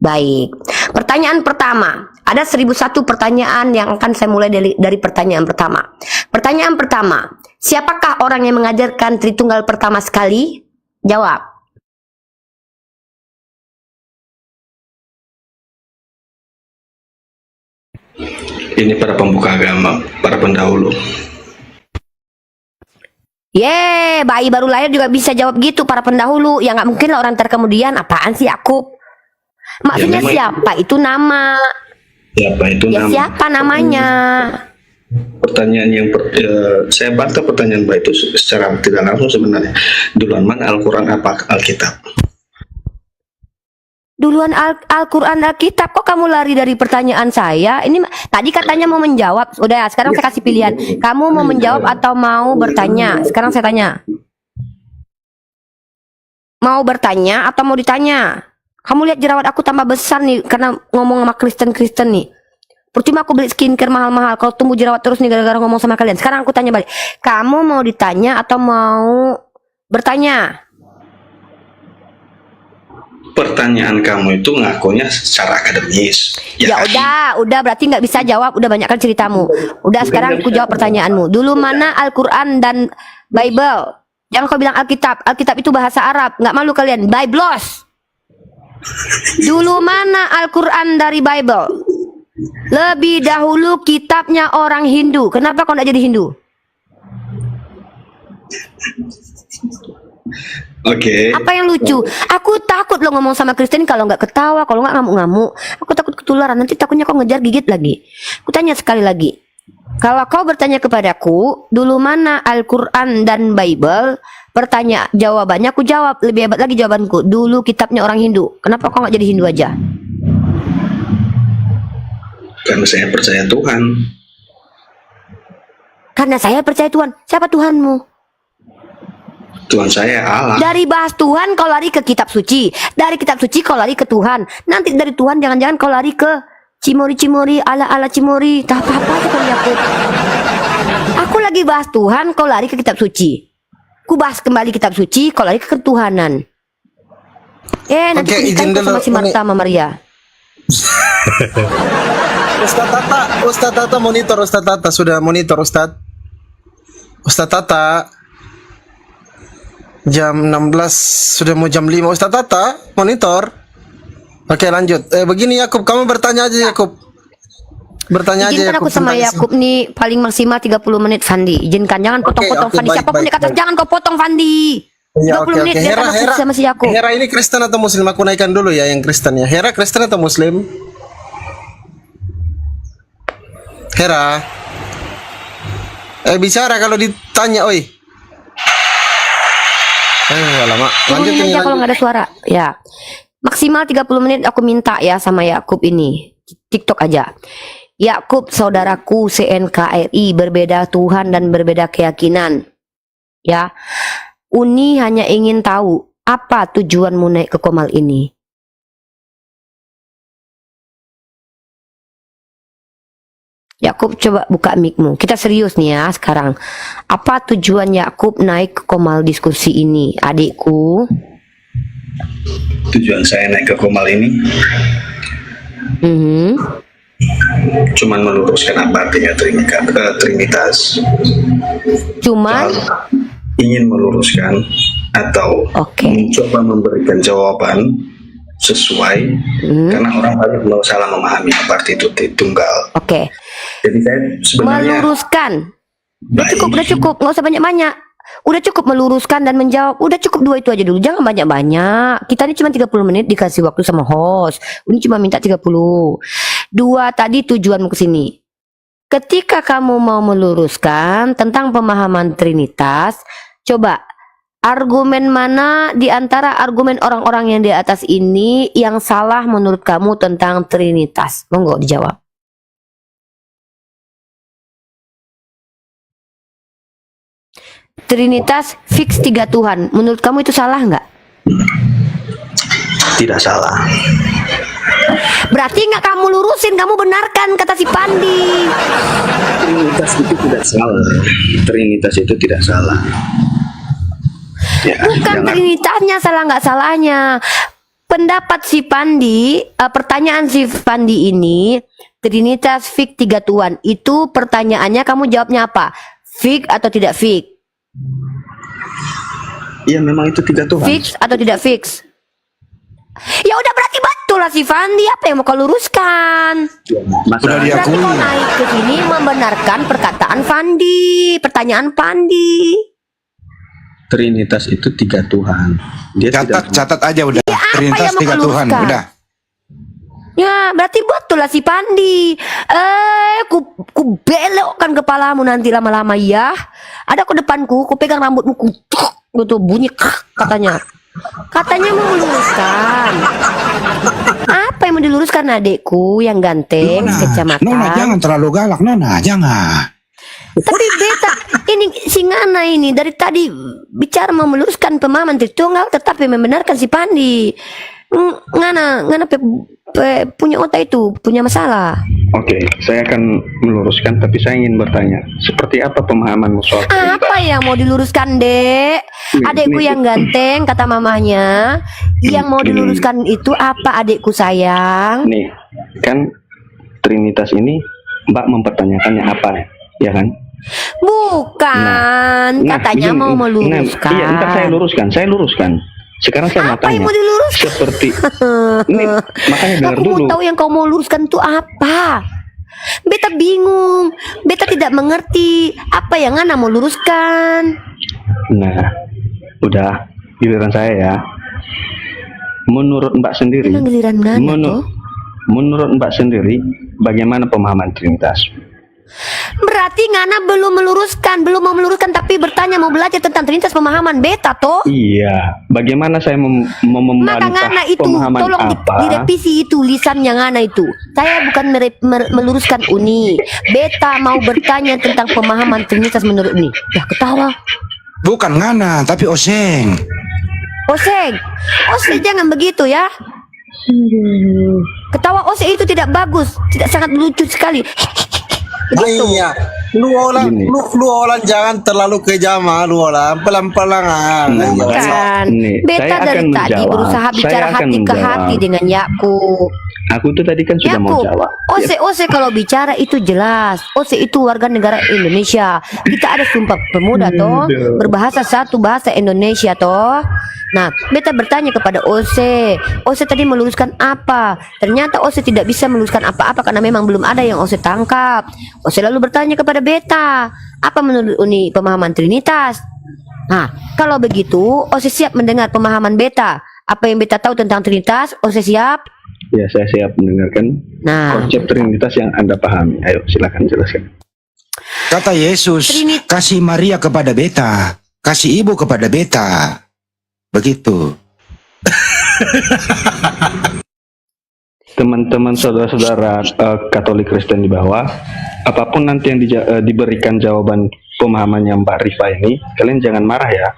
Baik. Pertanyaan pertama. Ada 1001 pertanyaan yang akan saya mulai dari pertanyaan pertama. Pertanyaan pertama. Siapakah orang yang mengajarkan Tritunggal pertama sekali? Jawab. Ini para pembuka agama, para pendahulu. Bayi baru lahir juga bisa jawab gitu, para pendahulu. Ya nggak mungkin lah orang terkemudian. Apaan sih Yakub? Maksudnya ya, siapa itu nama? Siapa itu nama? Siapa namanya? Pertanyaan yang saya bantah pertanyaan Mbak itu secara tidak langsung sebenarnya. Duluan mana Al-Quran apa Alkitab? Duluan Al-Quran Alkitab. Kok kamu lari dari pertanyaan saya? Ini tadi katanya mau menjawab. Udah, sekarang saya kasih pilihan. Kamu mau menjawab atau mau bertanya? Sekarang saya tanya. Mau bertanya atau mau ditanya? Kamu lihat jerawat aku tambah besar nih karena ngomong sama Kristen nih. Percuma aku beli skincare mahal-mahal kalau tumbuh jerawat terus nih gara-gara ngomong sama kalian. Sekarang aku tanya balik. Kamu mau ditanya atau mau bertanya? Pertanyaan kamu itu ngakunya secara akademis. Ya udah berarti nggak bisa jawab. Udah banyak kan ceritamu. Udah sekarang aku jawab pertanyaanmu. Dulu mana Al-Quran dan Bible? Jangan kau bilang Alkitab. Alkitab itu bahasa Arab. Nggak malu kalian? Biblos. Dulu mana Al-Quran dari Bible? Lebih dahulu kitabnya orang Hindu. Kenapa kau nggak jadi Hindu? Oke. Apa yang lucu? Aku takut lo ngomong sama Kristen kalau nggak ketawa, kalau nggak ngamuk-ngamuk. Aku takut ketularan. Nanti takutnya kau ngejar gigit lagi. Aku tanya sekali lagi. Kalau kau bertanya kepadaku, dulu mana Al-Quran dan Bible? Jawabannya aku jawab. Lebih hebat lagi jawabanku. Dulu kitabnya orang Hindu. Kenapa kau nggak jadi Hindu aja? Karena saya percaya Tuhan. Karena saya percaya Tuhan. Siapa Tuhanmu? Tuhan saya Allah. Dari bahas Tuhan kau lari ke kitab suci. Dari kitab suci kau lari ke Tuhan. Nanti dari Tuhan jangan-jangan kau lari ke Cimori-cimori, ala-ala Cimori. Tak apa-apa itu kan Yakub. Aku lagi bahas Tuhan, kau lari ke kitab suci. Ku bahas kembali kitab suci, kau lari ke ketuhanan. Nanti izin sama si Marta sama Maria. Ustaz Tata monitor, Ustaz Tata sudah monitor Ustaz. Ustaz Tata jam 16 sudah mau jam 5 Ustaz Tata monitor. Oke, lanjut. Begini Yakub, kamu bertanya aja Yakub. Bertanya aja Izinkan Yakub. aku sama tentang Yakub nih paling maksimal 30 menit Fandi. Izinkan, jangan potong-potong oke, Fandi. baik, Siapapun baik, di atas baik. jangan kau potong Fandi. Iya, 30 oke, menit oke. biarkan aku sama si Yakub. Hera ini Kristen atau Muslim? Aku naikkan dulu ya yang Kristen ya. Hera Kristen atau Muslim? Hera. Bicara kalau ditanya, oi. Lama. Lanjut Hubungin ini, aja kalau lanjut. nggak ada suara. Ya. Maksimal 30 menit aku minta ya sama Yakub ini. TikTok aja. Yakub saudaraku CNKRI, berbeda Tuhan dan berbeda keyakinan. Ya. Uni hanya ingin tahu apa tujuanmu naik ke Komal ini. Yakub coba buka mic-mu. Kita serius nih ya sekarang. Apa tujuan Yakub naik ke Komal diskusi ini, adikku? Tujuan saya naik ke Komal ini cuman meluruskan apa artinya Trinitas. Cuman Ingin meluruskan atau mencoba memberikan jawaban sesuai karena orang banyak salah memahami apa arti itu tunggal. Oke. Jadi saya sebenarnya Meluruskan. Udah cukup, nggak usah banyak-banyak. Udah cukup meluruskan dan menjawab. Udah cukup 2 itu aja dulu. Jangan banyak-banyak. Kita ini cuma 30 menit dikasih waktu sama host. Ini cuma minta 30. 2 tadi tujuanmu ke sini. Ketika kamu mau meluruskan tentang pemahaman Trinitas, coba argumen mana di antara argumen orang-orang yang di atas ini yang salah menurut kamu tentang Trinitas? Monggo dijawab. Trinitas fix 3 Tuhan. Menurut kamu itu salah nggak? tidak salah. Berarti nggak kamu lurusin, kamu benarkan kata si Pandi. Trinitas itu tidak salah. Trinitas itu tidak salah. Ya, Bukan Trinitasnya salah nggak salahnya. Pendapat si Pandi, pertanyaan si Pandi ini, Trinitas fix 3 Tuhan. Itu pertanyaannya kamu jawabnya apa? Fix atau tidak fix? Iya memang itu 3 Tuhan. Fix atau tidak fix? Ya udah berarti betul lah si Fandi, apa yang mau kau luruskan? Berarti kau naik ke sini membenarkan perkataan Fandi, pertanyaan Fandi. Trinitas itu 3 Tuhan. Dia Catat aja udah. Ya, apa Trinitas yang mau 3 kau Tuhan, luruskan? udah. Ya berarti betul lah si Pandi. Ku belokkan kepalamu nanti lama-lama ya. Ada ku depanku, ku pegang rambutmu, ku gitu bunyi katanya. Katanya mau meluruskan. Apa yang mau diluruskan adekku yang ganteng kecamatan? Nona jangan terlalu galak, Nona jangan. Tapi beta ini si Ngana ini dari tadi bicara mau meluruskan pemahaman Tritunggal tetapi membenarkan si Pandi. Ngana punya otak itu punya masalah. Oke, saya akan meluruskan, tapi saya ingin bertanya, seperti apa pemahamanmu soal Trinitas? Apa yang mau diluruskan, Dek? Adekku yang ganteng kata mamanya. Yang mau diluruskan itu apa, adekku sayang? Nih, kan Trinitas ini Mbak mempertanyakannya apa, ya kan? Bukan, katanya begini, mau meluruskan. Iya, ntar saya luruskan. Sekarang saya mau Apa tanya. yang mau diluruskan? Seperti ini, makanya dengar Aku dulu. mau tahu yang kau mau luruskan itu apa. Beta bingung, beta tidak mengerti apa yang Ana mau luruskan. Nah, udah giliran saya ya. Menurut Mbak sendiri, Emang giliran Ngana toh? menurut Mbak sendiri, bagaimana pemahaman Trinitas? Berarti Ngana belum mau meluruskan tapi bertanya mau belajar tentang Trinitas pemahaman beta toh? Iya, bagaimana saya Maka membantah Ngana itu pemahaman tolong apa? direvisi itu lisannya Ngana itu. Saya bukan meluruskan Uni. Beta mau bertanya tentang pemahaman Trinitas menurut Uni. Ya ketawa. Bukan Ngana, tapi Oseng. Oseng jangan begitu ya. Ketawa Oseng itu tidak bagus, tidak sangat lucu sekali. Begitu. Iya, lu orang jangan terlalu kejam, lu orang pelan-pelan. Bukan. Nih, Beta saya dari akan tadi menjawab. berusaha bicara Saya akan hati ke hati menjawab. dengan Yakub. Aku tuh tadi kan sudah mau Yakub, jawab. Ose kalau bicara itu jelas. Ose itu warga negara Indonesia. Kita ada Sumpah Pemuda toh, berbahasa satu bahasa Indonesia toh. Nah, beta bertanya kepada Ose. Ose tadi meluruskan apa? Ternyata Ose tidak bisa meluruskan apa-apa karena memang belum ada yang Ose tangkap. Ose lalu bertanya kepada beta, apa menurut Uni pemahaman Trinitas? Nah, kalau begitu, Ose siap mendengar pemahaman beta. Apa yang beta tahu tentang Trinitas? Ose siap? Ya, saya siap mendengarkan konsep Trinitas yang Anda pahami. Ayo, silakan jelaskan. Kata Yesus, kasih Maria kepada beta, kasih ibu kepada beta. Begitu. Teman-teman saudara-saudara Katolik Kristen di bawah, apapun nanti yang diberikan jawaban pemahamannya Mbak Rifa ini, kalian jangan marah ya.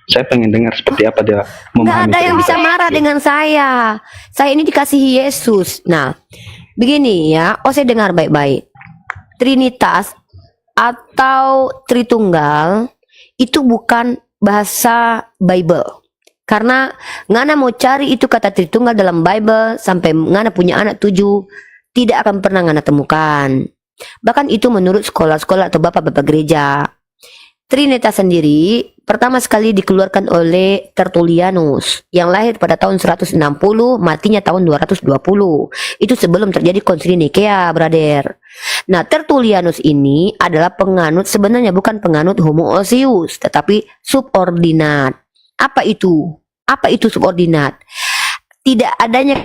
Saya pengen dengar seperti apa dia memahami. Nggak ada yang bisa marah dengan saya. Saya ini dikasihi Yesus. Nah, begini ya, Ose dengar baik-baik. Trinitas atau Tritunggal itu bukan bahasa Bible. Karena ngana mau cari itu kata Tritunggal dalam Bible sampai ngana punya anak 7, tidak akan pernah ngana temukan. Bahkan itu menurut sekolah-sekolah atau bapak-bapak gereja. Trinitas sendiri pertama sekali dikeluarkan oleh Tertullianus yang lahir pada tahun 160, matinya tahun 220. Itu sebelum terjadi konsili Nikea, brother. Nah, Tertullianus ini adalah penganut, sebenarnya bukan penganut homoousius, tetapi subordinat. Apa itu? Apa itu subordinat? Tidak adanya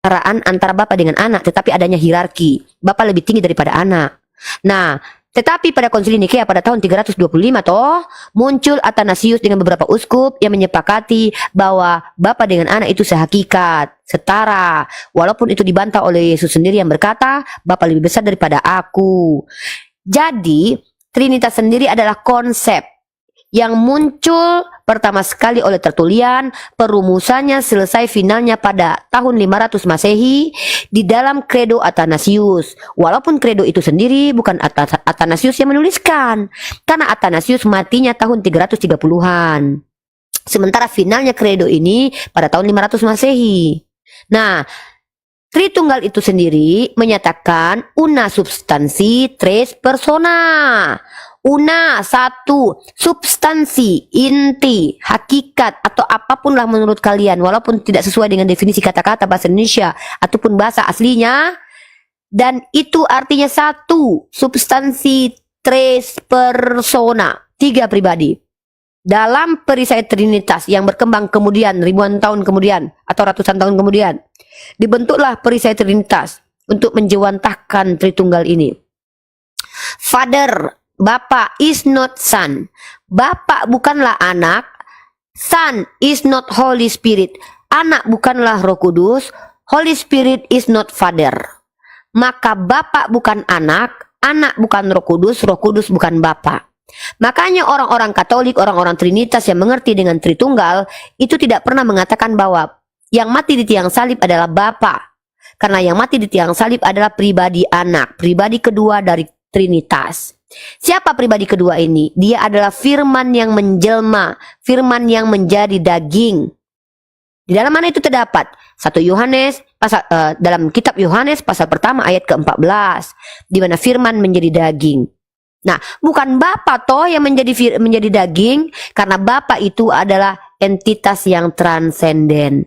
kesetaraan antara bapak dengan anak, tetapi adanya hierarki. Bapak lebih tinggi daripada anak. Nah, tetapi pada konsili Nikea pada tahun 325 toh muncul Athanasius dengan beberapa uskup yang menyepakati bahwa bapa dengan anak itu sehakikat, setara. Walaupun itu dibantah oleh Yesus sendiri yang berkata, bapa lebih besar daripada aku. Jadi, Trinitas sendiri adalah konsep yang muncul pertama sekali oleh Tertullian, perumusannya selesai finalnya pada tahun 500 Masehi di dalam Credo Athanasius. Walaupun Credo itu sendiri bukan Athanasius yang menuliskan, karena Athanasius matinya tahun 330-an. Sementara finalnya Credo ini pada tahun 500 Masehi. Nah, Tritunggal itu sendiri menyatakan una substansi tres persona. Una, satu, substansi, inti, hakikat, atau apapun lah menurut kalian, walaupun tidak sesuai dengan definisi kata-kata bahasa Indonesia ataupun bahasa aslinya, dan itu artinya satu, substansi, tres persona, 3 pribadi. Dalam perisai Trinitas yang berkembang kemudian ribuan tahun kemudian atau ratusan tahun kemudian, dibentuklah perisai Trinitas untuk menjewantahkan Tritunggal ini. Father, Bapa is not son. Bapak bukanlah anak. Son is not Holy Spirit. Anak bukanlah Roh Kudus. Holy Spirit is not Father. Maka Bapak bukan anak, anak bukan Roh Kudus bukan Bapak. Makanya orang-orang Katolik, orang-orang Trinitas yang mengerti dengan Tritunggal itu tidak pernah mengatakan bahwa yang mati di tiang salib adalah Bapa. Karena yang mati di tiang salib adalah pribadi anak, pribadi kedua dari Trinitas. Siapa pribadi kedua ini? Dia adalah firman yang menjelma, firman yang menjadi daging. Di dalam mana itu terdapat? 1 Yohanes pasal dalam kitab Yohanes pasal pertama ayat ke-14, di mana firman menjadi daging. Nah, bukan Bapa toh yang menjadi daging, karena Bapa itu adalah entitas yang transenden.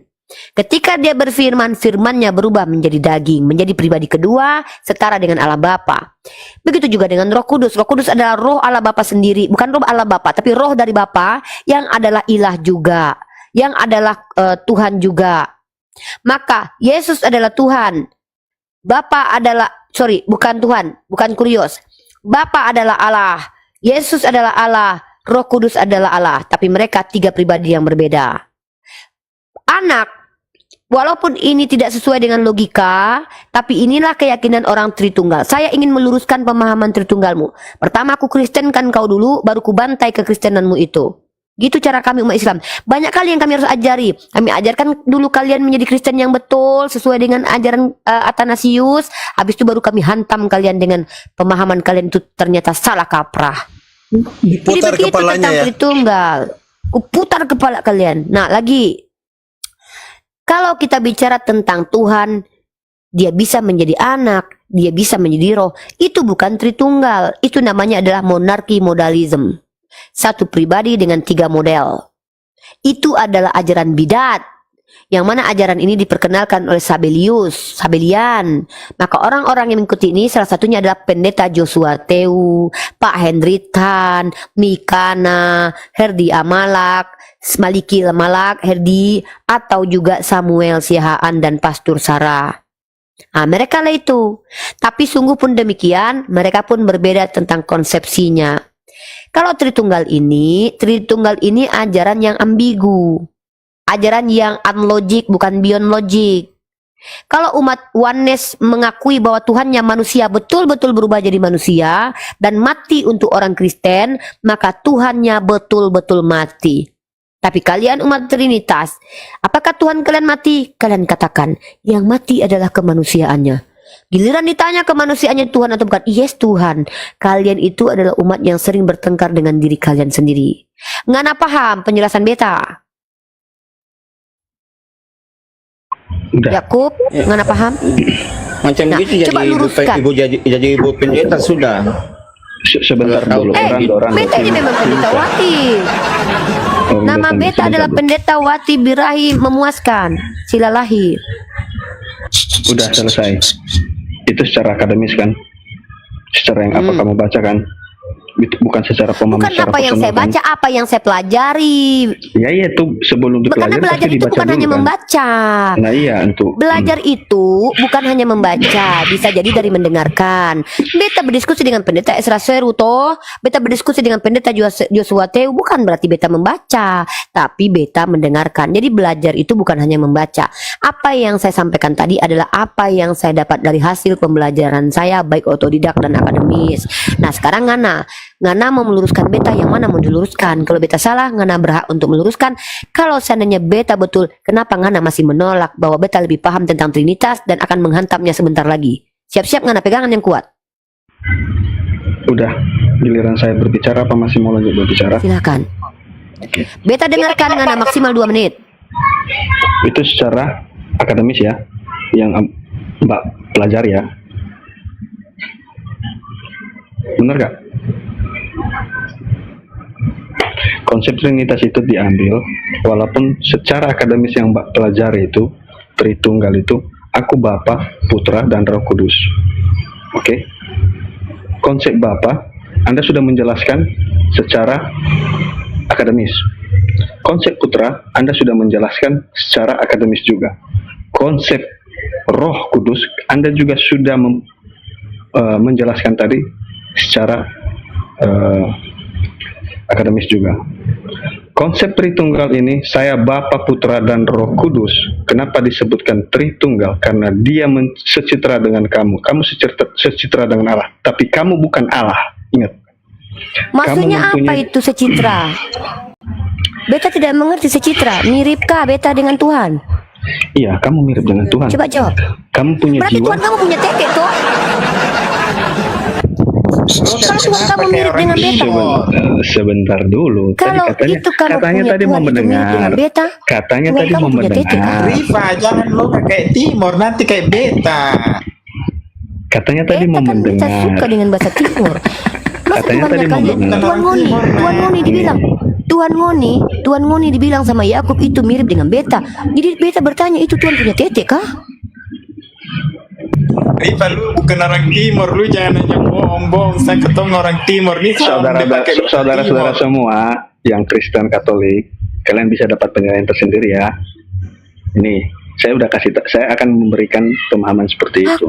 Ketika dia berfirman, firmannya berubah menjadi daging, menjadi pribadi kedua setara dengan Allah Bapa. Begitu juga dengan Roh Kudus. Roh Kudus adalah roh Allah Bapa sendiri, bukan roh Allah Bapa, tapi roh dari Bapa yang adalah ilah juga, yang adalah Tuhan juga. Maka Yesus adalah Tuhan. Bapa adalah, bukan Tuhan, bukan kurios. Bapa adalah Allah, Yesus adalah Allah, Roh Kudus adalah Allah, tapi mereka 3 pribadi yang berbeda. Anak, walaupun ini tidak sesuai dengan logika, tapi inilah keyakinan orang Tritunggal. Saya ingin meluruskan pemahaman Tritunggalmu. Pertama aku kristenkan kau dulu, baru ku bantai kekristenanmu itu. Gitu cara kami umat Islam. Banyak kali yang kami harus ajari. Kami ajarkan dulu kalian menjadi Kristen yang betul sesuai dengan ajaran Athanasius. Habis itu baru kami hantam kalian dengan pemahaman kalian itu ternyata salah kaprah. Putar Jadi begitu kepalanya tentang ya. Tritunggal. Ku putar kepala kalian. Nah lagi, Kalau kita bicara tentang Tuhan, dia bisa menjadi anak, dia bisa menjadi roh. Itu bukan Tritunggal. Itu namanya adalah monarki modalism. Satu pribadi dengan 3 model. Itu adalah ajaran bidat. Yang mana ajaran ini diperkenalkan oleh Sabellian. Maka orang-orang yang mengikuti ini salah satunya adalah Pendeta Joshua Teu, Pak Henry Tan, Mikana, Herdi Amalak, Maliki Malak, Herdi, atau juga Samuel Sihaan dan Pastor Sarah. Nah, mereka lah itu. Tapi sungguh pun demikian, mereka pun berbeda tentang konsepsinya. Kalau Tritunggal ini ajaran yang ambigu. Ajaran yang unlogic, bukan beyond logic. Kalau umat Oneness mengakui bahwa Tuhannya manusia betul-betul berubah jadi manusia dan mati untuk orang Kristen, maka Tuhannya betul-betul mati. Tapi kalian umat Trinitas, apakah Tuhan kalian mati? Kalian katakan, yang mati adalah kemanusiaannya. Giliran ditanya kemanusiaannya Tuhan atau bukan? Yes, Tuhan. Kalian itu adalah umat yang sering bertengkar dengan diri kalian sendiri. Ngana paham penjelasan beta? Yakub, ngana paham? Macam gitu coba luruskan. jadi ibu pendeta sudah. Sebentar dulu. Beta ini memang pendeta Wati. Nama beta adalah Pendeta Wati Birahi Memuaskan. Sila lahir. Udah selesai. Itu secara akademis kan? Secara yang apa kamu baca kan? Itu bukan secara pemahaman. Bukan apa yang saya baca, apa yang saya pelajari. Ya iya tuh sebelum Karena belajar itu bukan hanya membaca. Nah iya untuk belajar itu bukan hanya membaca, bisa jadi dari mendengarkan. Beta berdiskusi dengan Pendeta Esra Seru toh, beta berdiskusi dengan Pendeta Joshua Teu, bukan berarti beta membaca, tapi beta mendengarkan. Jadi belajar itu bukan hanya membaca. Apa yang saya sampaikan tadi adalah apa yang saya dapat dari hasil pembelajaran saya, baik otodidak dan akademis. Nah sekarang Ngana mau meluruskan beta, yang mana mau diluruskan? Kalau beta salah, Ngana berhak untuk meluruskan. Kalau seandainya beta betul, kenapa Ngana masih menolak bahwa beta lebih paham tentang Trinitas dan akan menghantamnya sebentar lagi? Siap-siap Ngana pegangan yang kuat. Udah, giliran saya berbicara apa masih mau lanjut berbicara? Silakan. Beta dengarkan Ngana maksimal 2 menit. Itu secara akademis ya, yang Mbak pelajari ya. Benar gak? Konsep Trinitas itu diambil, walaupun secara akademis yang Mbak pelajari itu Tritunggal itu aku Bapa, Putra, dan Roh Kudus. Oke? Konsep Bapa Anda sudah menjelaskan secara akademis. Konsep Putra Anda sudah menjelaskan secara akademis juga. Konsep Roh Kudus Anda juga sudah menjelaskan tadi secara akademis juga. Konsep Tritunggal ini, saya Bapa, Putra, dan Roh Kudus. Kenapa disebutkan Tritunggal? Karena dia secitra dengan kamu. Kamu secitra dengan Allah. Tapi kamu bukan Allah. Ingat. Maksudnya apa itu secitra? Beta tidak mengerti secitra. Miripkah beta dengan Tuhan? Iya, kamu mirip dengan Tuhan. Coba jawab. Kamu punya berarti jiwa. Tuhan kamu punya tetek toh? Kalau Tuhan kamu mirip dengan beta. Sebentar dulu. Kalau tadi itu kamu katanya punya tadi Tuhan mau itu mirip mendengar. dengan beta. Katanya Tuhan tadi kamu mau punya tetek, mendengar. Rifa, jangan lo kayak Timur, nanti kayak beta. Katanya tadi mau Beta kan mendengar. beta suka dengan bahasa Timur. Masa Katanya tadi mau mendengar. Tuhan Ngoni dibilang. Tuhan Ngoni dibilang sama Yakub itu mirip dengan beta. Jadi beta bertanya, itu Tuhan punya tetek kah? Rifa, lu bukan orang Timur, lu jangan hanya bohong-bohong. Saya ketemu orang Timur nih. Saudara-saudara semua yang Kristen Katolik, kalian bisa dapat penilaian tersendiri ya. Ini saya udah saya akan memberikan pemahaman seperti itu.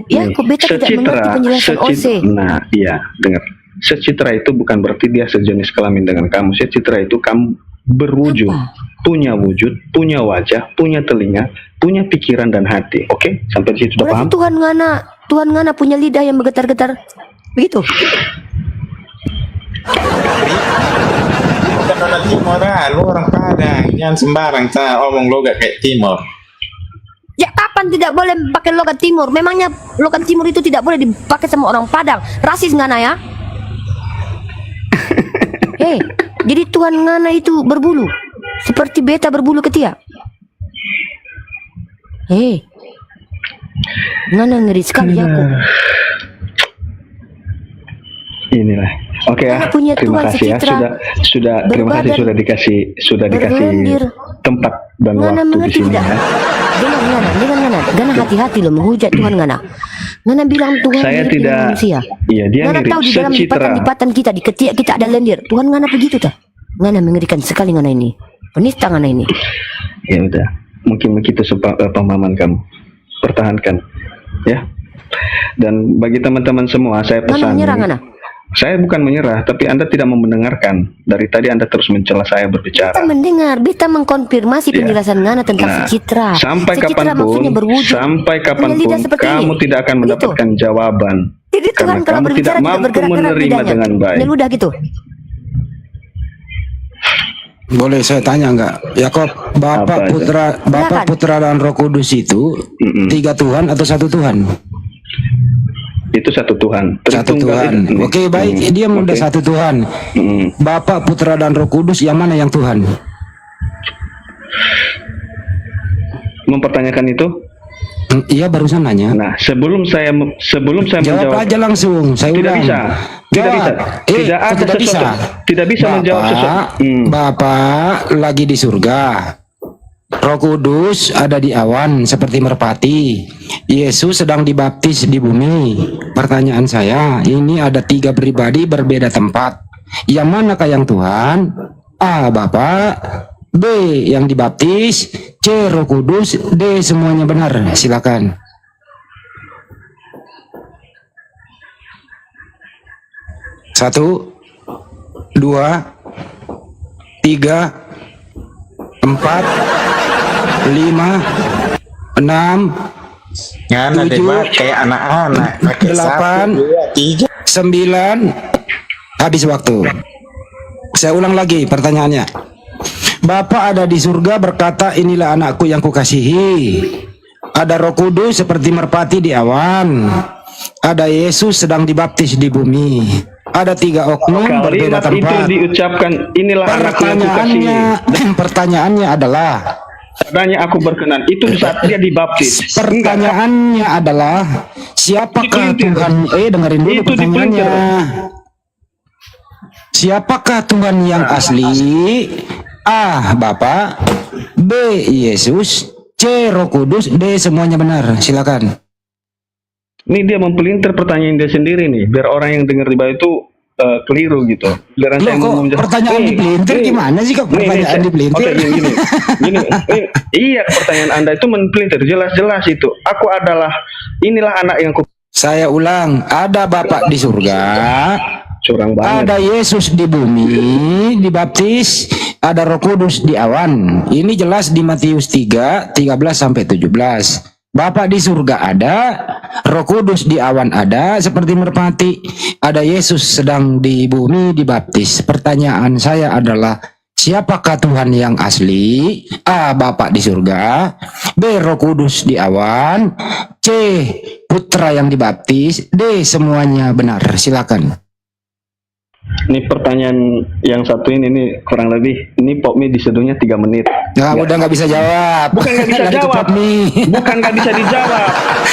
Yakub, beta tidak mengerti penjelasan OC. Nah, iya, dengar. Secitra itu bukan berarti dia sejenis kelamin dengan kamu. Secitra itu kamu berwujud, punya wujud, punya wajah, punya telinga, punya pikiran dan hati. Oke, sampai di situ sudah paham? Tuhan ngana punya lidah yang bergetar-getar. Begitu. Bukan orang Timur, lu orang Padang. Jangan sembarang saya omong logat kayak Timur. Ya kapan tidak boleh pakai logat Timur? Memangnya logat Timur itu tidak boleh dipakai sama orang Padang? Rasis ngana ya? Jadi Tuhan ngana itu berbulu seperti beta berbulu ketiak. Ngana ngeri sekali Yakub. Inilah. Oke ya. Ngana punya Terima Tuhan kasih ya. secitra. Sudah terima kasih Berbadan. sudah dikasih Berlendir. tempat dan Ngana waktu di mengerti sini tidak? ya. Dengan Ngana hati-hati loh menghujat Tuhan Ngana. Ngana bilang Tuhan Saya mirip dengan tidak. manusia. Iya, dia Ngana mirip tahu di dalam secitra. lipatan-lipatan kita di ketiak kita ada lendir. Tuhan Ngana begitu tak? Ngana mengerikan sekali Ngana ini. Penista Ngana ini. Ya udah, mungkin begitu pemahaman kamu. Pertahankan, ya. Dan bagi teman-teman semua, saya Ngana pesan. menyerang Ngana. Saya bukan menyerah, tapi Anda tidak mau mendengarkan. Dari tadi Anda terus mencela saya berbicara. Kita mendengar, kita mengkonfirmasi penjelasan Ngana tentang secitra. Sampai Secitra maksudnya kapanpun, berwujud. sampai Punya kapanpun lidah seperti kamu ini. tidak akan Begitu. mendapatkan jawaban. Jadi Karena Tuhan kalau kamu berbicara tidak tidak mampu bergerak-gerak menerima lidahnya. dengan baik. Nyeludah gitu. Boleh saya tanya nggak? Yakob, Apa itu? Bapak, Putra dan Roh Kudus itu tiga Tuhan atau satu Tuhan? Itu satu Tuhan. Satu Tritunggal Tuhan. itu. Oke, baik. Dia udah satu Tuhan. Bapak, Putra dan Roh Kudus yang mana yang Tuhan? Mempertanyakan itu? Iya, barusan nanya. Nah, sebelum saya Jawab menjawab, aja langsung. Saya tidak ulang. bisa. Tidak Jawab. bisa. Tidak ada tidak bisa. sesuatu. Tidak bisa menjawab sesuatu. Bapak lagi di surga. Roh Kudus ada di awan seperti merpati. Yesus sedang dibaptis di bumi. Pertanyaan saya, ini ada tiga pribadi berbeda tempat. Yang manakah yang Tuhan? A. Bapak, B. Yang dibaptis, C. Roh Kudus, D. Semuanya benar. Silakan. Satu, dua, tiga, 4, 5, 6, Ngana deh, 7, Bang, kayak anak-anak. Pakai 8, 9, habis waktu. Saya ulang lagi pertanyaannya. Bapak ada di surga berkata, inilah anakku yang kukasihi. Ada Roh Kudus seperti merpati di awan. Ada Yesus sedang dibaptis di bumi. Ada tiga oknum berbeda kalimat itu tempat. diucapkan, inilah anakku yang kukasihi. Pertanyaannya adalah, Adanya aku berkenan itu saat dia dibaptis. pertanyaannya adalah, siapakah Tuhan? Dengerin dulu Itu pertanyaannya. Siapakah Tuhan yang asli? A. Bapak, B. Yesus, C. Roh Kudus, D. Semuanya benar. Silakan. Ini dia mempelintir pertanyaan dia sendiri nih, biar orang yang dengar di bawah itu keliru gitu. Biar Loh, kok pertanyaan dipelintir gimana sih kok pertanyaan dipelintir? Oke, gini. Iya, pertanyaan Anda itu mempelintir, jelas-jelas itu. Aku adalah, inilah anak yang Saya ulang, ada Bapak di surga, curang banget. ada Yesus di bumi, dibaptis, ada Roh Kudus di awan. Ini jelas di Matius 3, 13 sampai 17. Bapak di surga ada, Roh Kudus di awan ada, seperti merpati. Ada Yesus sedang di bumi dibaptis. Pertanyaan saya adalah, siapakah Tuhan yang asli? A. Bapak di surga, B. Roh Kudus di awan, C. Putra yang dibaptis, D. Semuanya benar. Silakan. Ini pertanyaan yang satu ini kurang lebih, ini Popmi diseduhnya 3 menit. Nah, udah nggak bisa jawab. Bukan nggak bisa Lagi ke jawab, Popmi. bukan nggak bisa dijawab.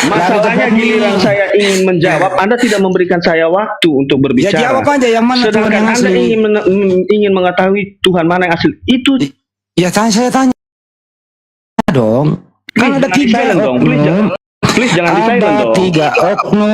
Masalahnya Popmi. giliran saya ingin menjawab, Anda tidak memberikan saya waktu untuk berbicara. Ya jawab aja yang mana Tuhan Sedangkan yang Anda asli. ingin mengetahui Tuhan mana yang asli. Itu Ya saya tanya dong. Kan ada Please, jangan tiga di-silent dong, oknum. please jangan di-silent Ada dong. 3 oknum.